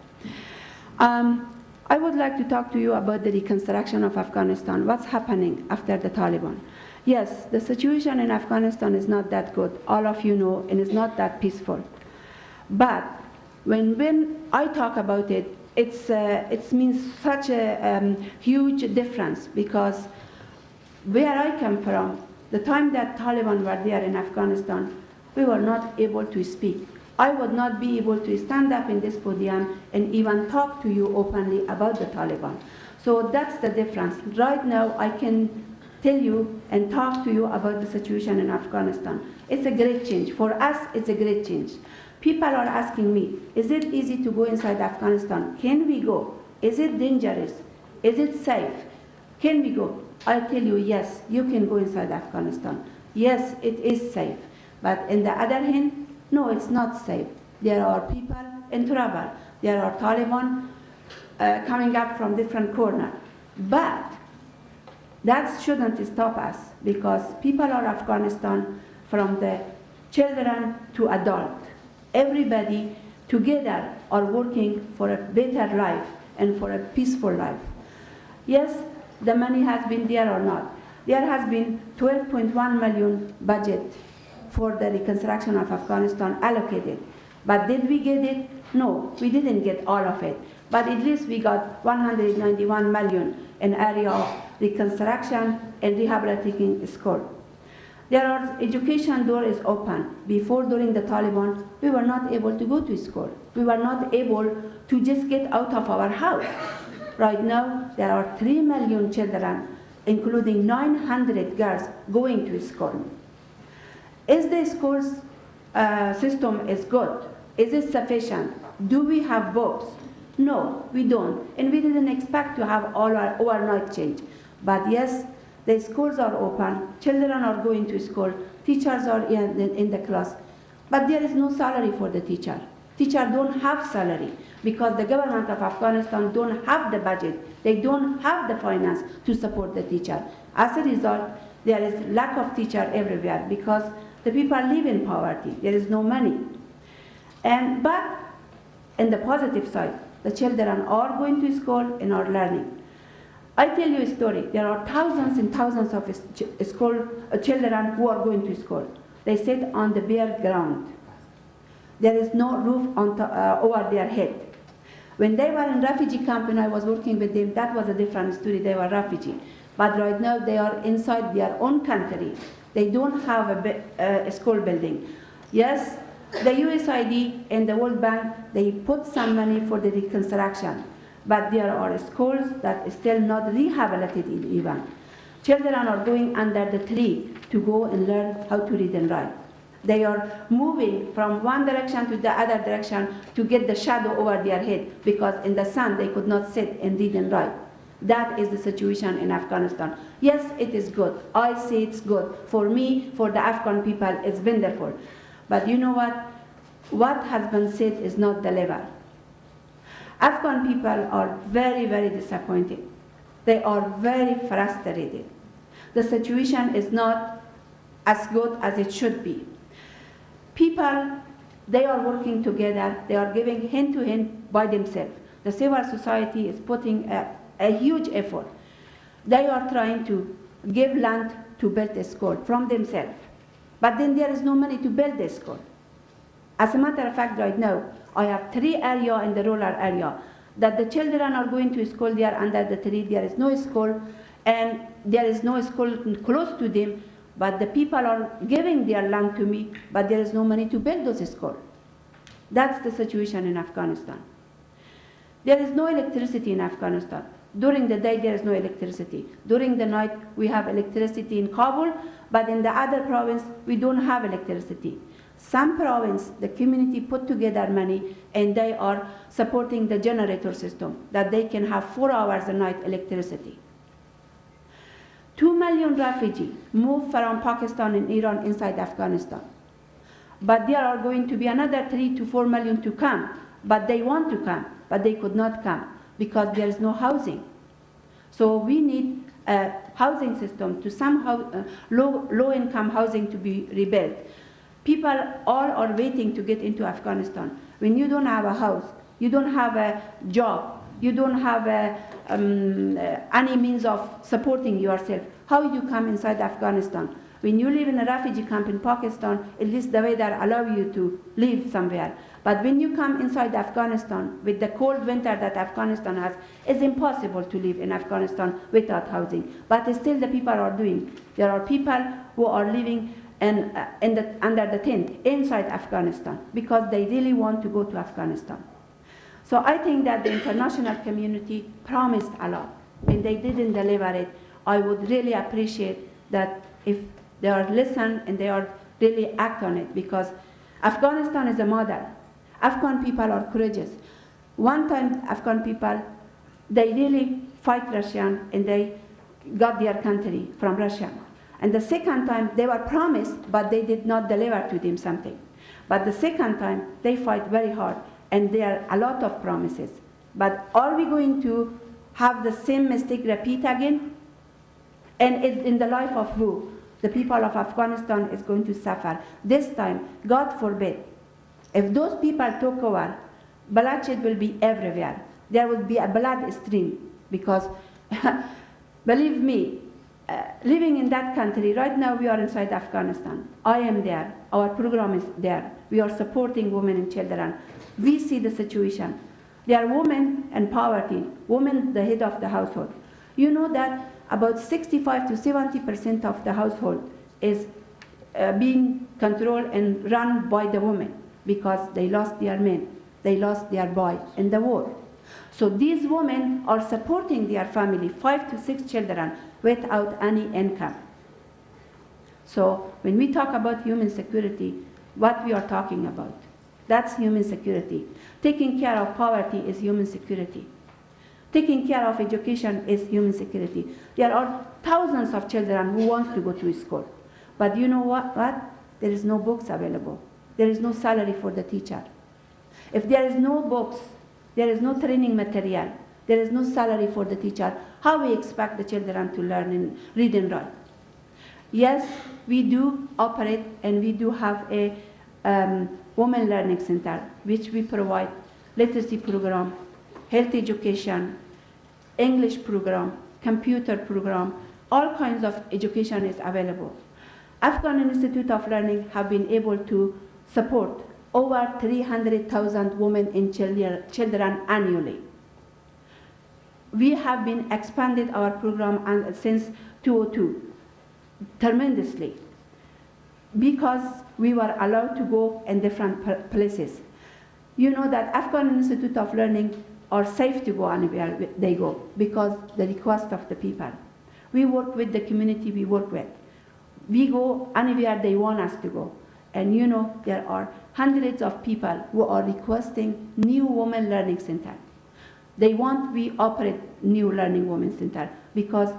I would like to talk to you about the reconstruction of Afghanistan. What's happening after the Taliban? Yes, the situation in Afghanistan is not that good. All of you know, and it's not that peaceful. But when I talk about it, it means such a huge difference, because where I come from, the time that Taliban were there in Afghanistan, we were not able to speak. I would not be able to stand up in this podium and even talk to you openly about the Taliban. So that's the difference. Right now, I can tell you and talk to you about the situation in Afghanistan. It's a great change. For us, it's a great change. People are asking me, is it easy to go inside Afghanistan? Can we go? Is it dangerous? Is it safe? Can we go? I tell you, yes, you can go inside Afghanistan. Yes, it is safe. But on the other hand, no, it's not safe. There are people in trouble. There are Taliban coming up from different corners. But that shouldn't stop us, because people of Afghanistan, from the children to adults, everybody together are working for a better life and for a peaceful life. Yes, the money has been there or not. There has been 12.1 million budget for the reconstruction of Afghanistan allocated. But did we get it? No, we didn't get all of it. But at least we got 191 million in area of reconstruction and rehabilitating school. Education door is open. Before, during the Taliban, we were not able to go to school. We were not able to just get out of our house. Right now, there are 3 million children, including 900 girls, going to school. Is the school system is good? Is it sufficient? Do we have books? No, we don't. And we didn't expect to have all our overnight change. But yes, the schools are open, children are going to school, teachers are in the class. But there is no salary for the teacher. Teachers don't have salary because the government of Afghanistan don't have the budget. They don't have the finance to support the teacher. As a result, there is lack of teacher everywhere because the people live in poverty. There is no money. But in the positive side, the children are going to school and are learning. I tell you a story. There are thousands and thousands of children who are going to school. They sit on the bare ground. There is no roof over their head. When they were in refugee camp, when I was working with them, that was a different story. They were refugees. But right now, they are inside their own country. They don't have a school building. Yes, the USAID and the World Bank, they put some money for the reconstruction. But there are schools that are still not rehabilitated even. Children are going under the tree to go and learn how to read and write. They are moving from one direction to the other direction to get the shadow over their head, because in the sun they could not sit and read and write. That is the situation in Afghanistan. Yes, it is good. I say it's good. For me, for the Afghan people, it's wonderful. But you know what? What has been said is not delivered. Afghan people are very, very disappointed. They are very frustrated. The situation is not as good as it should be. People, they are working together. They are giving hand to hand by themselves. The civil society is putting a huge effort. They are trying to give land to build a school from themselves. But then there is no money to build a school. As a matter of fact, right now, I have 3 areas in the rural area that the children are going to school. They are under the tree. There is no school, and there is no school close to them. But the people are giving their land to me, but there is no money to build those schools. That's the situation in Afghanistan. There is no electricity in Afghanistan. During the day, there is no electricity. During the night, we have electricity in Kabul, but in the other province, we don't have electricity. Some province, the community put together money, and they are supporting the generator system, that they can have 4 hours a night electricity. 2 million refugees moved from Pakistan and Iran inside Afghanistan. But there are going to be another 3 to 4 million to come, but they want to come, but they could not come because there is no housing. So we need a housing system to somehow, low-income housing to be rebuilt. People all are waiting to get into Afghanistan. When you don't have a house, you don't have a job, you don't have any means of supporting yourself, how you come inside Afghanistan? When you live in a refugee camp in Pakistan, at least the weather allows you to live somewhere. But when you come inside Afghanistan, with the cold winter that Afghanistan has, it's impossible to live in Afghanistan without housing. But still the people are doing. There are people who are living under the tent inside Afghanistan because they really want to go to Afghanistan. So I think that the international community promised a lot, and they didn't deliver it. I would really appreciate that if they are listen and they are really act on it, because Afghanistan is a model. Afghan people are courageous. One time Afghan people, they really fight Russian and they got their country from Russia. And the second time they were promised, but they did not deliver to them something. But the second time they fight very hard, and there are a lot of promises. But are we going to have the same mistake repeat again? And it's in the life of who? The people of Afghanistan is going to suffer. This time, God forbid, if those people took over, bloodshed will be everywhere. There will be a blood stream because, believe me, living in that country, right now we are inside Afghanistan. I am there. Our program is there. We are supporting women and children. We see the situation. There are women in poverty, women the head of the household. You know that about 65 to 70% of the household is being controlled and run by the women because they lost their men, they lost their boy in the war. So these women are supporting their family, 5 to 6 children, without any income. So when we talk about human security, what we are talking about? That's human security. Taking care of poverty is human security. Taking care of education is human security. There are thousands of children who want to go to school. But you know what? There is no books available. There is no salary for the teacher. If there is no books, there is no training material, there is no salary for the teacher, how we expect the children to learn and read and write? Yes, we do operate and we do have a women learning center, which we provide literacy program, health education, English program, computer program, all kinds of education is available. Afghan Institute of Learning have been able to support over 300,000 women and children annually. We have been expanded our program since 2002 tremendously because we were allowed to go in different places. You know that Afghan Institute of Learning are safe to go anywhere they go because the request of the people. We work with the community we work with. We go anywhere they want us to go. And you know, there are hundreds of people who are requesting new women learning center. They want we operate new learning women center because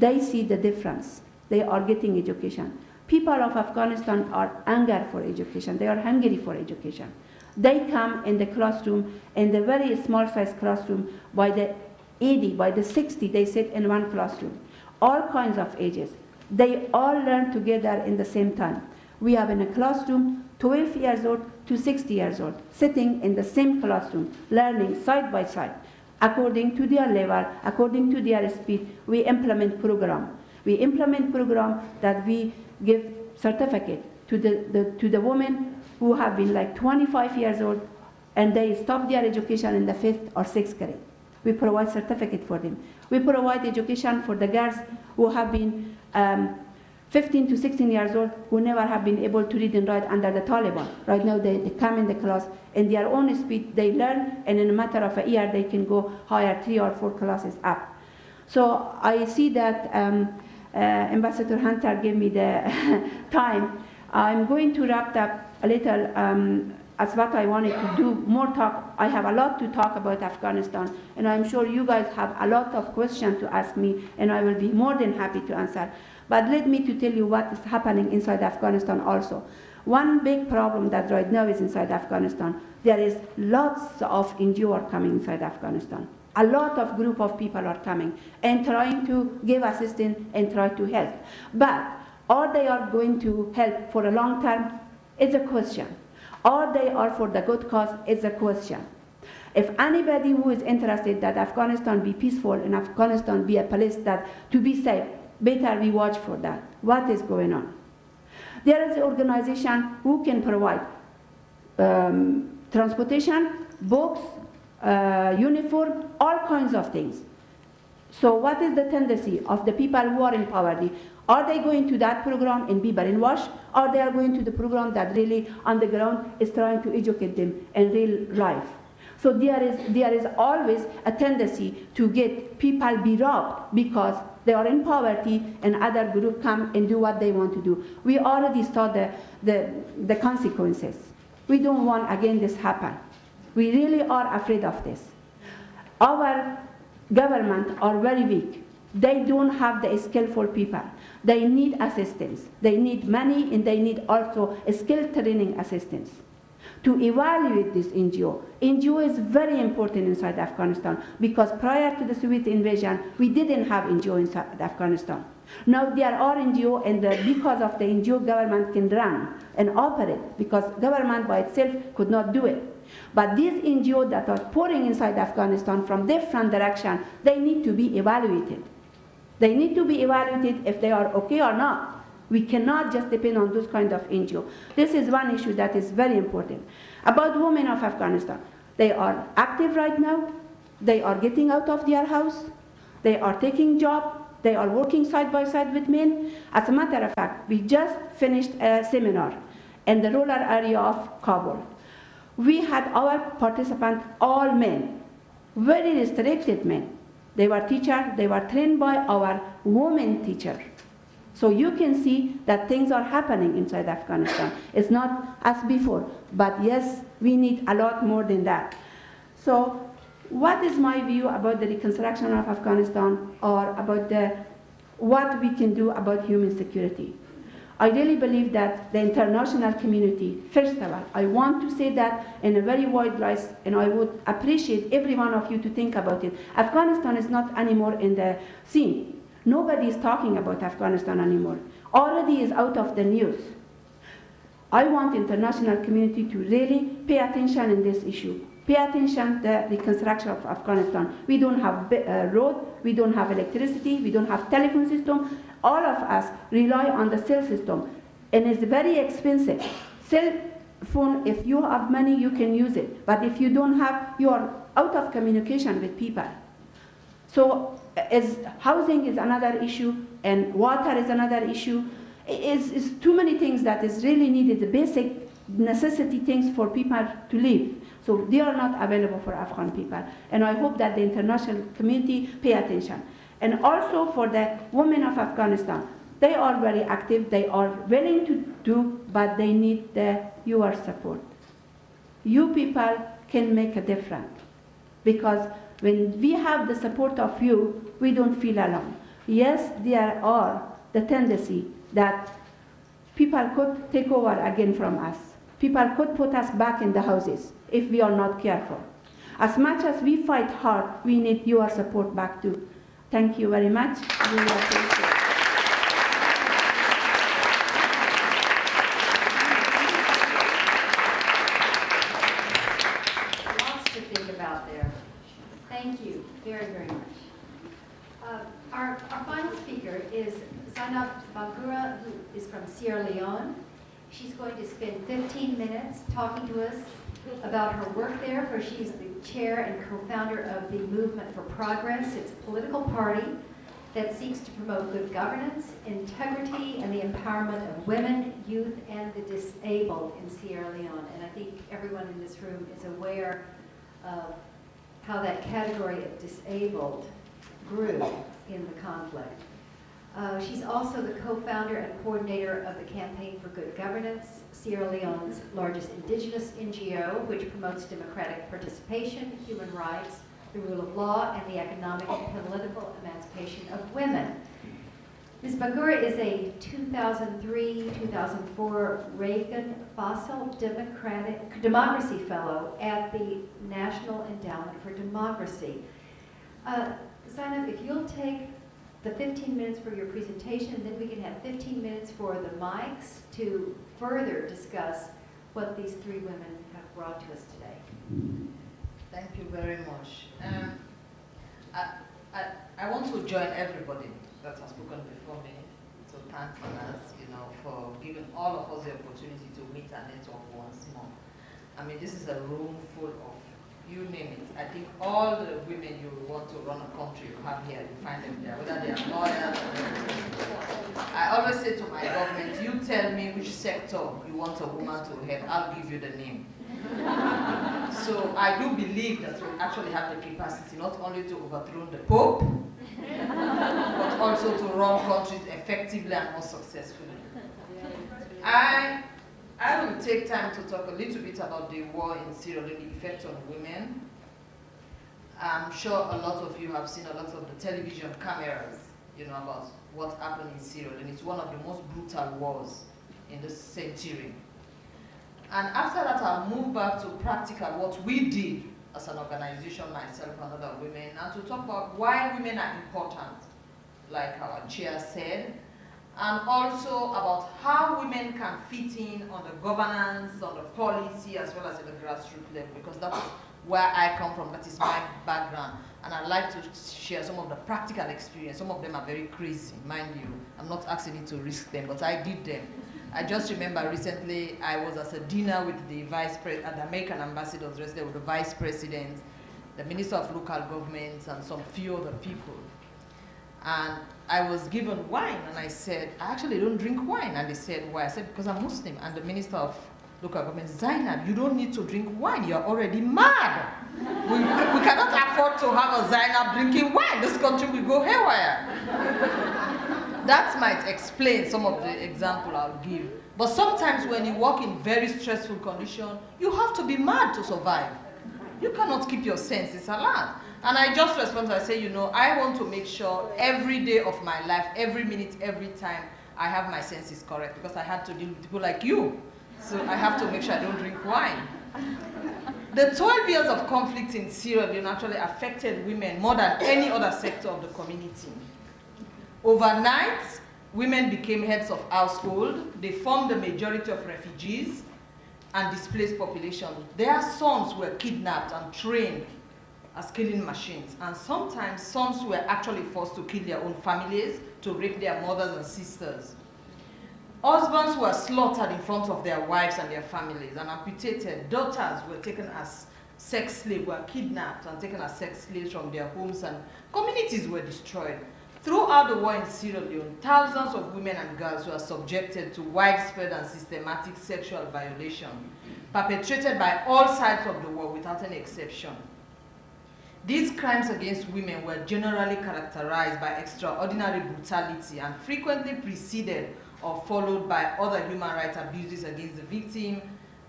they see the difference. They are getting education. People of Afghanistan are hungry for education. They are hungry for education. They come in the classroom, in the very small size classroom, by the 80, by the 60, they sit in one classroom. All kinds of ages. They all learn together in the same time. We have in a classroom 12 years old to 60 years old, sitting in the same classroom, learning side by side. According to their level, according to their speed, we implement program. We implement program that we give certificate to the women who have been like 25 years old and they stop their education in the 5th or 6th grade. We provide certificate for them. We provide education for the girls who have been 15 to 16 years old who never have been able to read and write under the Taliban. Right now they come in the class in their own speed, they learn, and in a matter of a year they can go higher 3 or 4 classes up. So I see that Ambassador Hunter gave me the time. I'm going to wrap up a little as what I wanted to do, more talk. I have a lot to talk about Afghanistan, and I'm sure you guys have a lot of questions to ask me, and I will be more than happy to answer. But let me to tell you what is happening inside Afghanistan also. One big problem that right now is inside Afghanistan, there is lots of NGOs coming inside Afghanistan. A lot of group of people are coming and trying to give assistance and try to help. But are they are going to help for a long term? It's a question. Or they are for the good cause? It's a question. If anybody who is interested that Afghanistan be peaceful and Afghanistan be a place that to be safe, better we watch for that. What is going on? There is an organization who can provide transportation, books, uniform, all kinds of things. So what is the tendency of the people who are in poverty? Are they going to that program and be brainwashed? Or they are going to the program that really on the ground is trying to educate them in real life? So there is always a tendency to get people be robbed because they are in poverty and other group come and do what they want to do. We already saw the consequences. We don't want again this happen. We really are afraid of this. Our government are very weak. They don't have the skillful people. They need assistance. They need money and they need also skill training assistance. To evaluate this NGO. NGO is very important inside Afghanistan because prior to the Soviet invasion, we didn't have NGO inside Afghanistan. Now there are NGO and because of the NGO, government can run and operate because government by itself could not do it. But these NGOs that are pouring inside Afghanistan from different directions, they need to be evaluated. They need to be evaluated if they are okay or not. We cannot just depend on those kind of NGO. This is one issue that is very important. About women of Afghanistan, they are active right now. They are getting out of their house. They are taking job. They are working side by side with men. As a matter of fact, we just finished a seminar in the rural area of Kabul. We had our participants all men, very restricted men. They were teachers. They were trained by our women teachers. So you can see that things are happening inside Afghanistan. It's not as before, but yes, we need a lot more than that. So what is my view about the reconstruction of Afghanistan or about what we can do about human security? I really believe that the international community, first of all, I want to say that in a very wide rise, and I would appreciate every one of you to think about it. Afghanistan is not anymore in the scene. Nobody is talking about Afghanistan anymore. Already is out of the news. I want international community to really pay attention in this issue. Pay attention to the reconstruction of Afghanistan. We don't have a road, we don't have electricity, we don't have telephone system. All of us rely on the cell system, and it's very expensive. Cell phone, if you have money, you can use it. But if you don't have, you are out of communication with people. So housing is another issue, and water is another issue. It's too many things that is really needed, the basic necessity things for people to live. So they are not available for Afghan people. And I hope that the international community pay attention. And also for the women of Afghanistan, they are very active, they are willing to do, but they need your support. You people can make a difference, because when we have the support of you, we don't feel alone. Yes, there are the tendency that people could take over again from us. People could put us back in the houses if we are not careful. As much as we fight hard, we need your support back too. Thank you very much. Really appreciate it.
Lots to think about there. Thank you very, very much. Our final speaker is Zainab Sangura, who is from Sierra Leone. She's going to spend 15 minutes talking to us about her work there, where she's the chair and co-founder of the Movement for Progress. It's a political party that seeks to promote good governance, integrity, and the empowerment of women, youth, and the disabled in Sierra Leone. And I think everyone in this room is aware of how that category of disabled grew in the conflict. She's also the co-founder and coordinator of the Campaign for Good Governance, Sierra Leone's largest indigenous NGO, which promotes democratic participation, human rights, the rule of law, and the economic and political emancipation of women. Ms. Bangura is a 2003-2004 Reagan Fossil Democracy Fellow at the National Endowment for Democracy. Zainab, if you'll take the 15 minutes for your presentation, then we can have 15 minutes for the mics to further discuss what these three women have brought to us today.
Thank you very much. I want to join everybody that has spoken before me to thank Mahnaz, for giving all of us the opportunity to meet and network once more. I mean, this is a room full of, you name it. I think all the women you want to run a country you have here, you find them there, whether they are lawyers or I always say to my government, you tell me which sector you want a woman to head, I'll give you the name. So I do believe that we actually have the capacity not only to overthrow the Pope, but also to run countries effectively and more successfully. I will take time to talk a little bit about the war in Sierra Leone, the effect on women. I'm sure a lot of you have seen a lot of the television cameras, about what happened in Sierra Leone. It's one of the most brutal wars in this century. And after that, I'll move back to practical, what we did as an organization, myself and other women, and to talk about why women are important, like our chair said, and also about how women can fit in on the governance, on the policy, as well as in the grassroots level, because that is where I come from, that is my background. And I'd like to share some of the practical experience. Some of them are very crazy, mind you. I'm not asking you to risk them, but I did them. I just remember recently I was at a dinner with the the American ambassadors, resident with the vice president, the minister of local governments, and some few other people. And I was given wine, and I said, I actually don't drink wine. And they said, why? I said, because I'm Muslim. And the minister of local government, Zainab, you don't need to drink wine. You're already mad. We cannot afford to have a Zainab drinking wine. This country will go haywire. That might explain some of the example I'll give. But sometimes when you work in very stressful conditions, you have to be mad to survive. You cannot keep your senses alert. And I just respond, I say, I want to make sure every day of my life, every minute, every time, I have my senses correct, because I had to deal with people like you. So I have to make sure I don't drink wine. The 12 years of conflict in Sierra Leone actually affected women more than any other sector of the community. Overnight, women became heads of household. They formed the majority of refugees and displaced population. Their sons were kidnapped and trained as killing machines. And sometimes sons were actually forced to kill their own families, to rape their mothers and sisters. Husbands were slaughtered in front of their wives and their families and amputated. Daughters were taken as sex slaves, were kidnapped and taken as sex slaves from their homes, and communities were destroyed. Throughout the war in Sierra Leone, thousands of women and girls were subjected to widespread and systematic sexual violation, perpetrated by all sides of the war without any exception. These crimes against women were generally characterized by extraordinary brutality and frequently preceded or followed by other human rights abuses against the victim,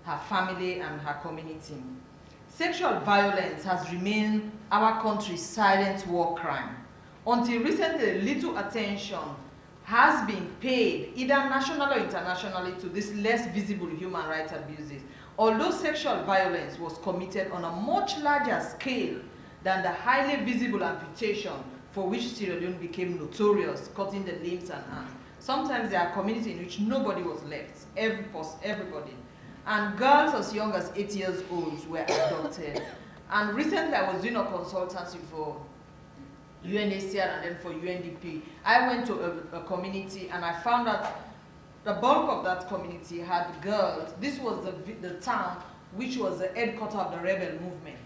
her family, and her community. Sexual violence has remained our country's silent war crime. Until recently, little attention has been paid, either nationally or internationally, to these less visible human rights abuses. Although sexual violence was committed on a much larger scale than the highly visible amputation for which Sierra Leone became notorious, cutting the limbs and arms. Sometimes there are communities in which nobody was left, everybody. And girls as young as 8 years old were abducted. And recently I was doing a consultancy for UNHCR and then for UNDP. I went to a community and I found that the bulk of that community had girls. This was the town which was the headquarters of the rebel movement.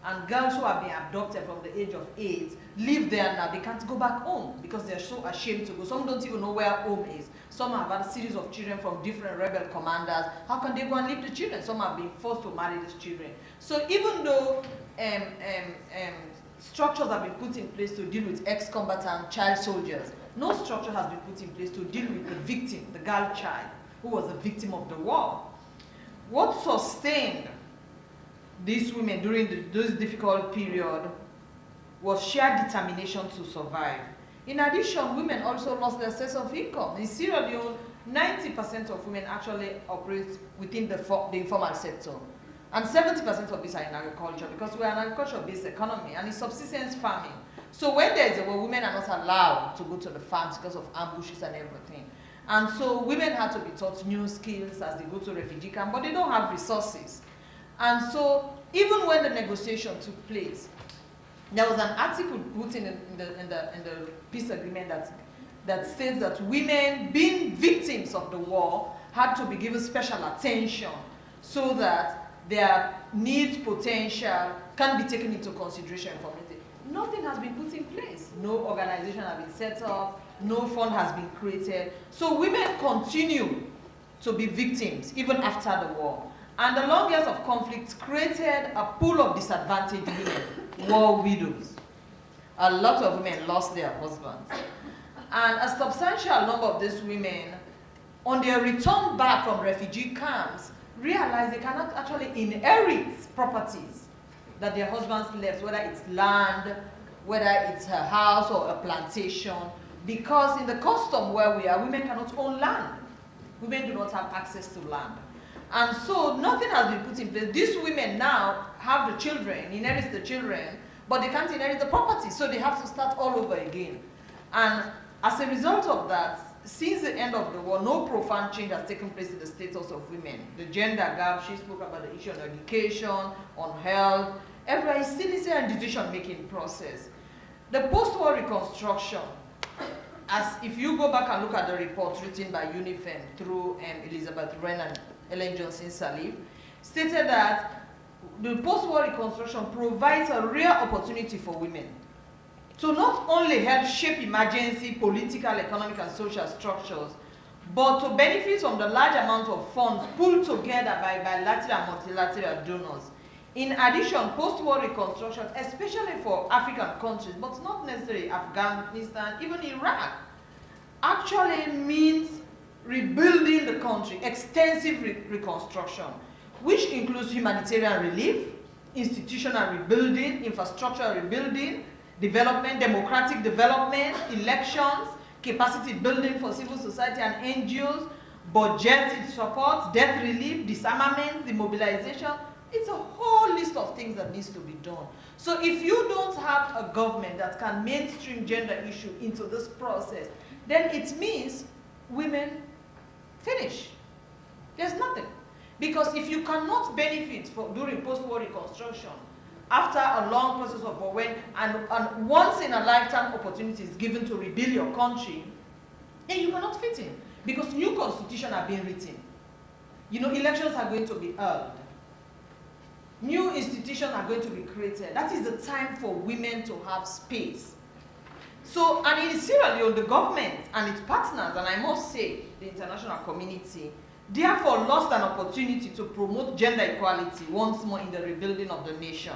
And girls who have been abducted from the age of 8 live there now. They can't go back home because they're so ashamed to go. Some don't even know where home is. Some have had a series of children from different rebel commanders. How can they go and leave the children? Some have been forced to marry these children. So even though structures have been put in place to deal with ex-combatant child soldiers, no structure has been put in place to deal with the victim, the girl child, who was the victim of the war. What sustained these women during this difficult period was sheer determination to survive. In addition, women also lost their source of income. In Sierra Leone, 90% of women actually operate within the informal sector. And 70% of these are in agriculture, because we're an agriculture-based economy, and it's subsistence farming. So when there is a war, women are not allowed to go to the farms because of ambushes and everything. And so women had to be taught new skills as they go to refugee camp, but they don't have resources. And so even when the negotiation took place, there was an article put in the peace agreement that states that women being victims of the war had to be given special attention so that their needs, potential can be taken into consideration for it. Nothing has been put in place. No organization has been set up. No fund has been created. So women continue to be victims even after the war. And the long years of conflict created a pool of disadvantaged women, war widows. A lot of women lost their husbands. And a substantial number of these women, on their return back from refugee camps, realized they cannot actually inherit properties that their husbands left, whether it's land, whether it's a house or a plantation, because in the custom where we are, women cannot own land. Women do not have access to land. And so nothing has been put in place. These women now have the children, inherit the children, but they can't inherit the property, so they have to start all over again. And as a result of that, since the end of the war, no profound change has taken place in the status of women. The gender gap, she spoke about the issue on education, on health, everywhere is still a decision-making process. The post-war reconstruction, as if you go back and look at the report written by UNIFEM through Elizabeth Wren and Ellen Johnson Sirleaf, stated that the post-war reconstruction provides a rare opportunity for women to not only help shape emergency political, economic, and social structures, but to benefit from the large amount of funds pulled together by bilateral and multilateral donors. In addition, post-war reconstruction, especially for African countries, but not necessarily Afghanistan, even Iraq, actually means rebuilding the country, extensive reconstruction, which includes humanitarian relief, institutional rebuilding, infrastructural rebuilding, development, democratic development, elections, capacity building for civil society and NGOs, budget support, debt relief, disarmament, demobilization. It's a whole list of things that needs to be done. So if you don't have a government that can mainstream gender issue into this process, then it means women finish. There's nothing. Because if you cannot benefit during post-war reconstruction, after a long process of war, and once in a lifetime opportunity is given to rebuild your country, then you cannot fit in. Because new constitutions are being written. You know, elections are going to be held. New institutions are going to be created. That is the time for women to have space. So, and in Sierra Leone, the government and its partners, and I must say the international community, therefore lost an opportunity to promote gender equality once more in the rebuilding of the nation.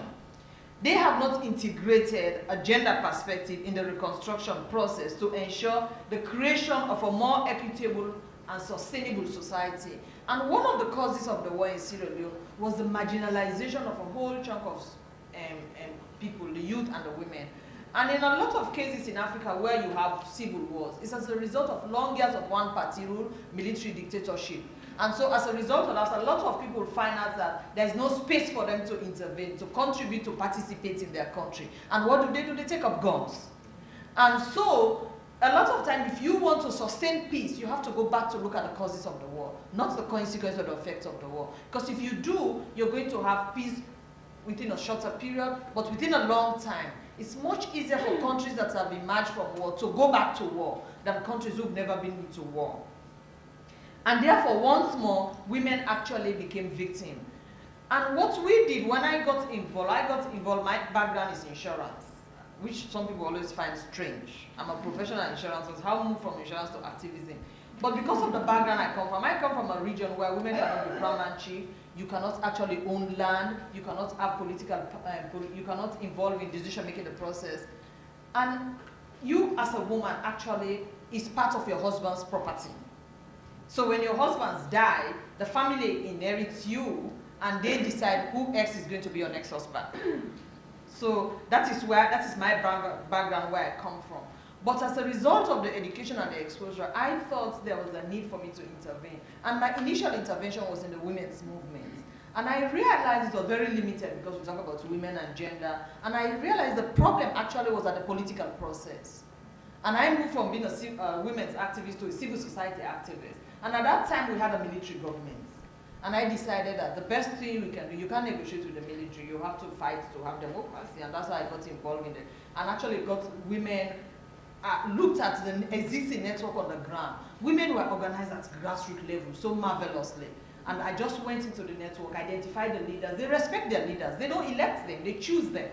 They have not integrated a gender perspective in the reconstruction process to ensure the creation of a more equitable and sustainable society. And one of the causes of the war in Sierra Leone was the marginalization of a whole chunk of people, the youth and the women. And in a lot of cases in Africa where you have civil wars, it's as a result of long years of one-party rule, military dictatorship. And so as a result of that, a lot of people find out that there's no space for them to intervene, to contribute, to participate in their country. And what do? They take up guns. And so a lot of time, if you want to sustain peace, you have to go back to look at the causes of the war, not the consequences or the effects of the war. Because if you do, you're going to have peace within a shorter period, but within a long time. It's much easier for countries that have emerged from war to go back to war than countries who've never been into war. And therefore, once more, women actually became victims. And what we did when I got involved, my background is insurance, which some people always find strange. I'm a professional insurance, so how move from insurance to activism? But because of the background I come from a region where women cannot be crown and chief, you cannot actually own land, you cannot have political, you cannot involve in decision-making the process. And you as a woman actually is part of your husband's property. So when your husbands die, the family inherits you and they decide who X is going to be your next husband. So that is my background where I come from. But as a result of the education and the exposure, I thought there was a need for me to intervene. And my initial intervention was in the women's movement. And I realized it was very limited because we talk about women and gender. And I realized the problem actually was at the political process. And I moved from being a women's activist to a civil society activist. And at that time, we had a military government. And I decided that the best thing we can do, you can't negotiate with the military, you have to fight to have democracy. And that's why I got involved in it. And actually got women, looked at the existing network on the ground. Women were organized at grassroots level so marvelously. And I just went into the network, identified the leaders. They respect their leaders. They don't elect them, they choose them.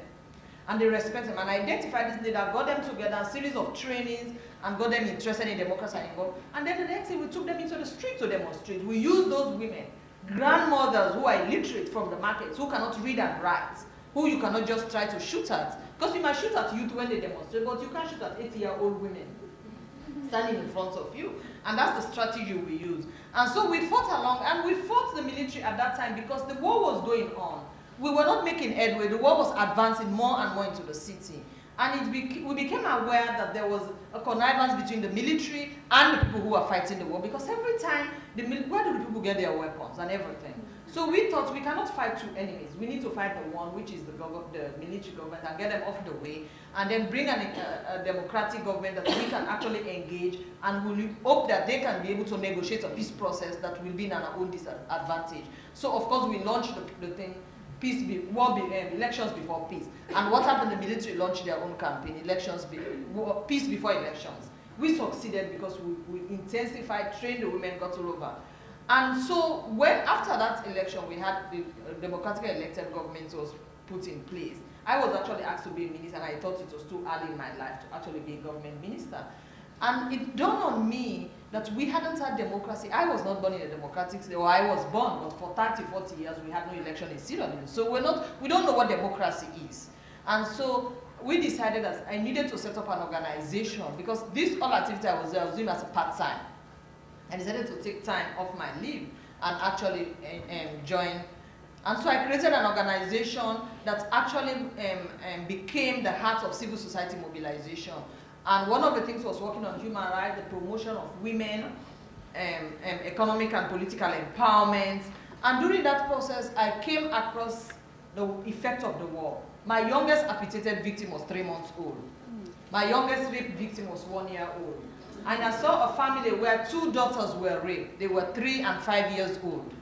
And they respect them. And I identified this leader, got them together, a series of trainings, and got them interested in democracy and involved. And then the next thing, we took them into the street to demonstrate. We used those women, grandmothers who are illiterate from the markets, who cannot read and write, who you cannot just try to shoot at. Because you might shoot at youth when they demonstrate, but you can't shoot at 80-year-old women standing in front of you. And that's the strategy we use. And so we fought along, and we fought the military at that time because the war was going on. We were not making headway. The war was advancing more and more into the city. And we became aware that there was a connivance between the military and the people who were fighting the war, because every time, where do the people get their weapons and everything? So we thought we cannot fight two enemies. We need to fight the one, which is the military government, and get them off the way, and then bring a democratic government that we can actually engage, and we hope that they can be able to negotiate a peace process that will be in our own disadvantage. So of course we launched the thing, elections before peace. And what happened? The military launched their own campaign, peace before elections. We succeeded because we intensified, trained the women, got all over. And so when after that election we had the democratically elected government was put in place, I was actually asked to be a minister, and I thought it was too early in my life to actually be a government minister. And it dawned on me that we hadn't had democracy. I was not born in a democratic state, or I was born, but for 30, 40 years we had no election in Sierra Leone. So we don't know what democracy is. And so we decided that I needed to set up an organization, because this whole activity I was doing as a part-time. I decided to take time off my leave and actually join. And so I created an organization that actually became the heart of civil society mobilization. And one of the things was working on human rights, the promotion of women, economic and political empowerment, And during that process, I came across the effect of the war. My youngest amputated victim was 3 months old. My youngest rape victim was 1 year old. And I saw a family where 2 daughters were raped. They were 3 and 5 years old.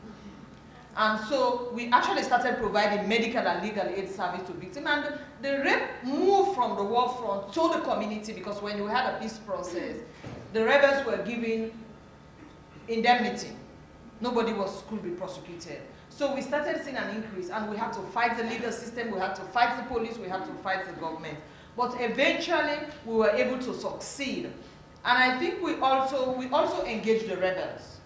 And so we actually started providing medical and legal aid service to victims. And the rape moved from the war front to the community, because when we had a peace process, the rebels were given indemnity. Nobody could be prosecuted. So we started seeing an increase, and we had to fight the legal system, we had to fight the police, we had to fight the government. But eventually, we were able to succeed. And I think we also engaged the rebels.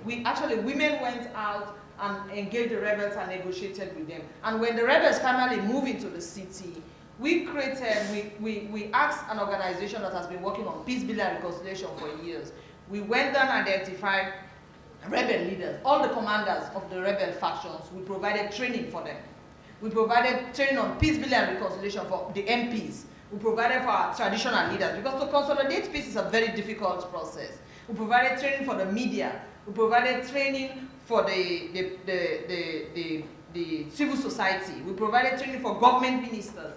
Women went out and engaged the rebels and negotiated with them. And when the rebels finally moved into the city, we asked an organization that has been working on peace building and reconciliation for years. We went down and identified rebel leaders, all the commanders of the rebel factions. We provided training for them. We provided training on peace building and reconciliation for the MPs. We provided for our traditional leaders, because to consolidate peace is a very difficult process. We provided training for the media. We provided training for the civil society. We provided training for government ministers.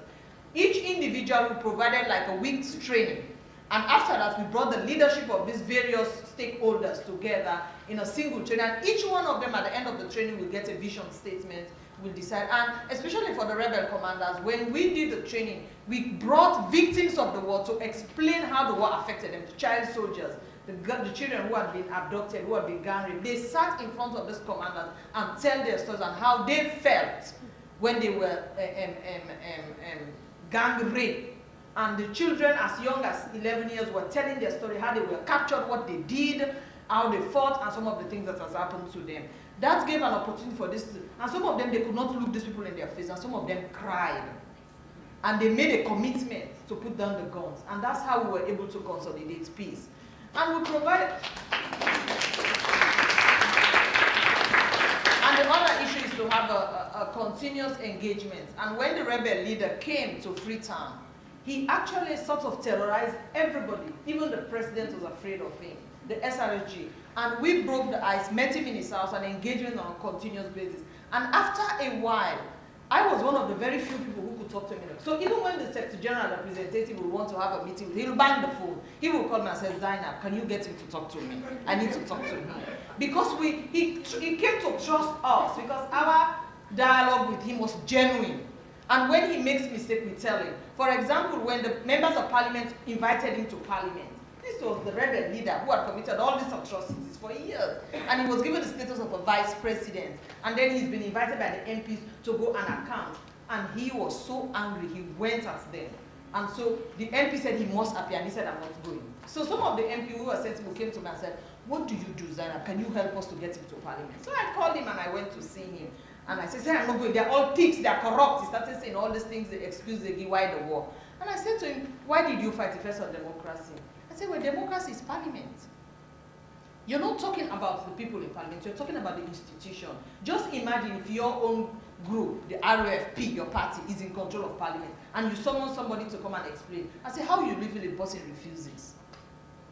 Each individual, we provided like a week's training. And after that, we brought the leadership of these various stakeholders together in a single training. And each one of them, at the end of the training, will get a vision statement, will decide. And especially for the rebel commanders, when we did the training, we brought victims of the war to explain how the war affected them, the child soldiers, the children who had been abducted, who had been gang raped. They sat in front of these commanders and tell their stories and how they felt when they were gang raped. And the children as young as 11 years were telling their story, how they were captured, what they did, how they fought, and some of the things that has happened to them. That gave an opportunity for this, and some of them, they could not look these people in their face, and some of them cried. And they made a commitment to put down the guns, and that's how we were able to consolidate peace. And we provided, and the other issue is to have a continuous engagement. And when the rebel leader came to Freetown, he actually sort of terrorized everybody. Even the president was afraid of him, the SRSG. And we broke the ice, met him in his house, and engaged him on a continuous basis. And after a while, I was one of the very few people who could talk to him. So even when the Secretary General representative would want to have a meeting, he'll bang the phone. He will call me and say, Zainab, can you get him to talk to me? I need to talk to him. Because he came to trust us, because our dialogue with him was genuine. And when he makes mistake, we tell him. For example, when the members of parliament invited him to parliament, this was the rebel leader who had committed all these atrocities for years. And he was given the status of a vice president. And then he's been invited by the MPs to go and account. And he was so angry, he went at them. And so the MP said he must appear, and he said, I'm not going. So some of the MP who were sensible came to me and said, what do you do, Zainab? Can you help us to get him to parliament? So I called him and I went to see him. And I said, I'm not going. They're all thieves, they're corrupt. He started saying all these things, the excuse they give, why the war. And I said to him, why did you fight the first on democracy? I said, well, democracy is parliament. You're not talking about the people in parliament, you're talking about the institution. Just imagine if your own group, the RFP, your party, is in control of parliament, and you summon somebody to come and explain. I said, how you live if a person refuses?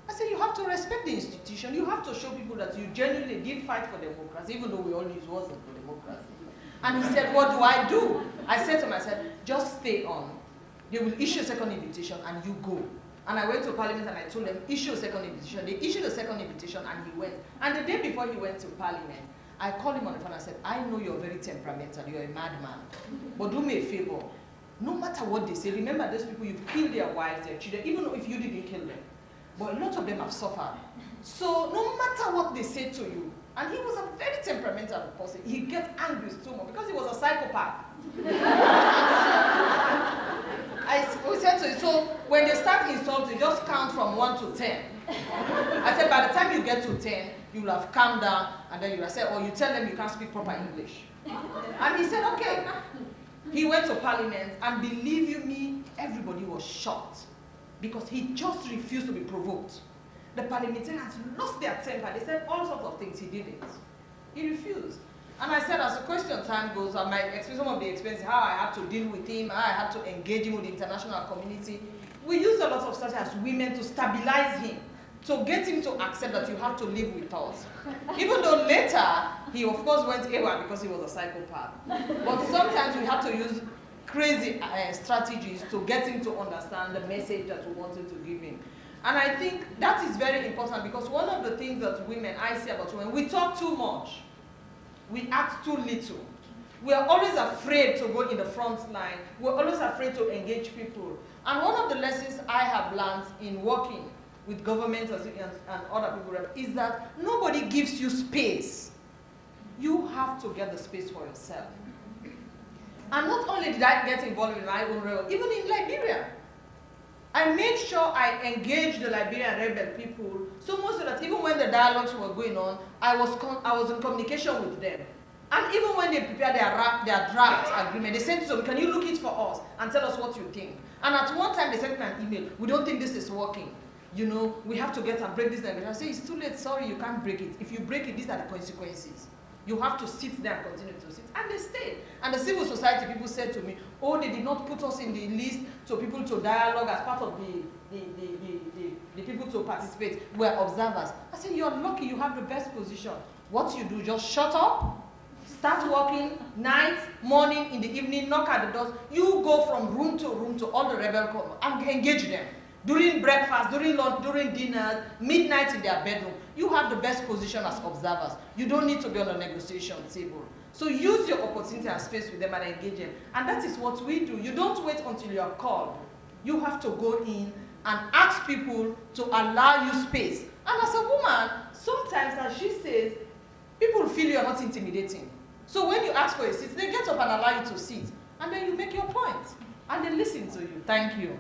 I said, you have to respect the institution. You have to show people that you genuinely did fight for democracy, even though we all use words for democracy. And he said, what do I do? I said to him, I said, just stay on. They will issue a second invitation and you go. And I went to parliament and I told them, issue a second invitation. They issued a second invitation and he went. And the day before he went to parliament, I called him on the phone and I said, I know you're very temperamental, you're a madman. But do me a favor. No matter what they say, remember those people, you've killed their wives, their children, even if you didn't kill them. But a lot of them have suffered. So no matter what they say to you, and he was a very temperamental person, he gets angry so much because he was a psychopath. We said to him, so when they start insulting, just count from 1 to 10. I said, by the time you get to 10, you will have calmed down, and then you will say, or you tell them you can't speak proper English. And he said, okay. He went to parliament, and believe you me, everybody was shocked because he just refused to be provoked. The parliamentarians lost their temper. They said all sorts of things. He didn't. He refused. And I said, as the question time goes, I might explain some of the experiences, how I had to deal with him, how I had to engage him with the international community. We used a lot of such as women to stabilize him. to get him to accept that you have to live with us. Even though later, he of course went AWOL because he was a psychopath. But sometimes we have to use crazy strategies to get him to understand the message that we wanted to give him. And I think that is very important, because one of the things that I see about women, we talk too much. We act too little. We are always afraid to go in the front line. We're always afraid to engage people. And one of the lessons I have learned in working with governments and other people is that nobody gives you space. You have to get the space for yourself. And not only did I get involved in my own rebel, even in Liberia, I made sure I engaged the Liberian rebel people, so much so that even when the dialogues were going on, I was in communication with them. And even when they prepared their draft agreement, they said to me, can you look it for us and tell us what you think? And at one time, they sent me an email, we don't think this is working. You know, we have to get and break this agreement. I say, it's too late, sorry, you can't break it. If you break it, these are the consequences. You have to sit there and continue to sit. And they stayed. And the civil society people said to me, oh, they did not put us in the list to people to dialogue as part of the people to participate. We're observers. I said, you're lucky, you have the best position. What you do, just shut up, start working, night, morning, in the evening, knock at the doors. You go from room to all the rebel come and engage them. During breakfast, during lunch, during dinner, midnight in their bedroom. You have the best position as observers. You don't need to be on the negotiation table. So use your opportunity and space with them and engage them. And that is what we do. You don't wait until you are called. You have to go in and ask people to allow you space. And as a woman, sometimes, as she says, people feel you are not intimidating. So when you ask for a seat, they get up and allow you to sit. And then you make your point. And they listen to you. Thank you.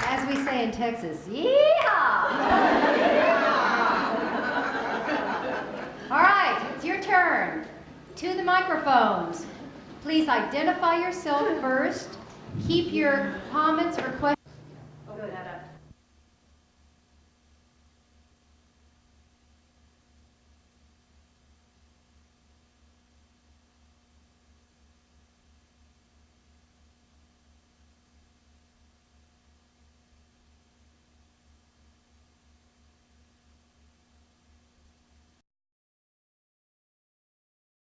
As we say in Texas, yeehaw! All right, it's your turn. To the microphones. Please identify yourself first. Keep your comments or questions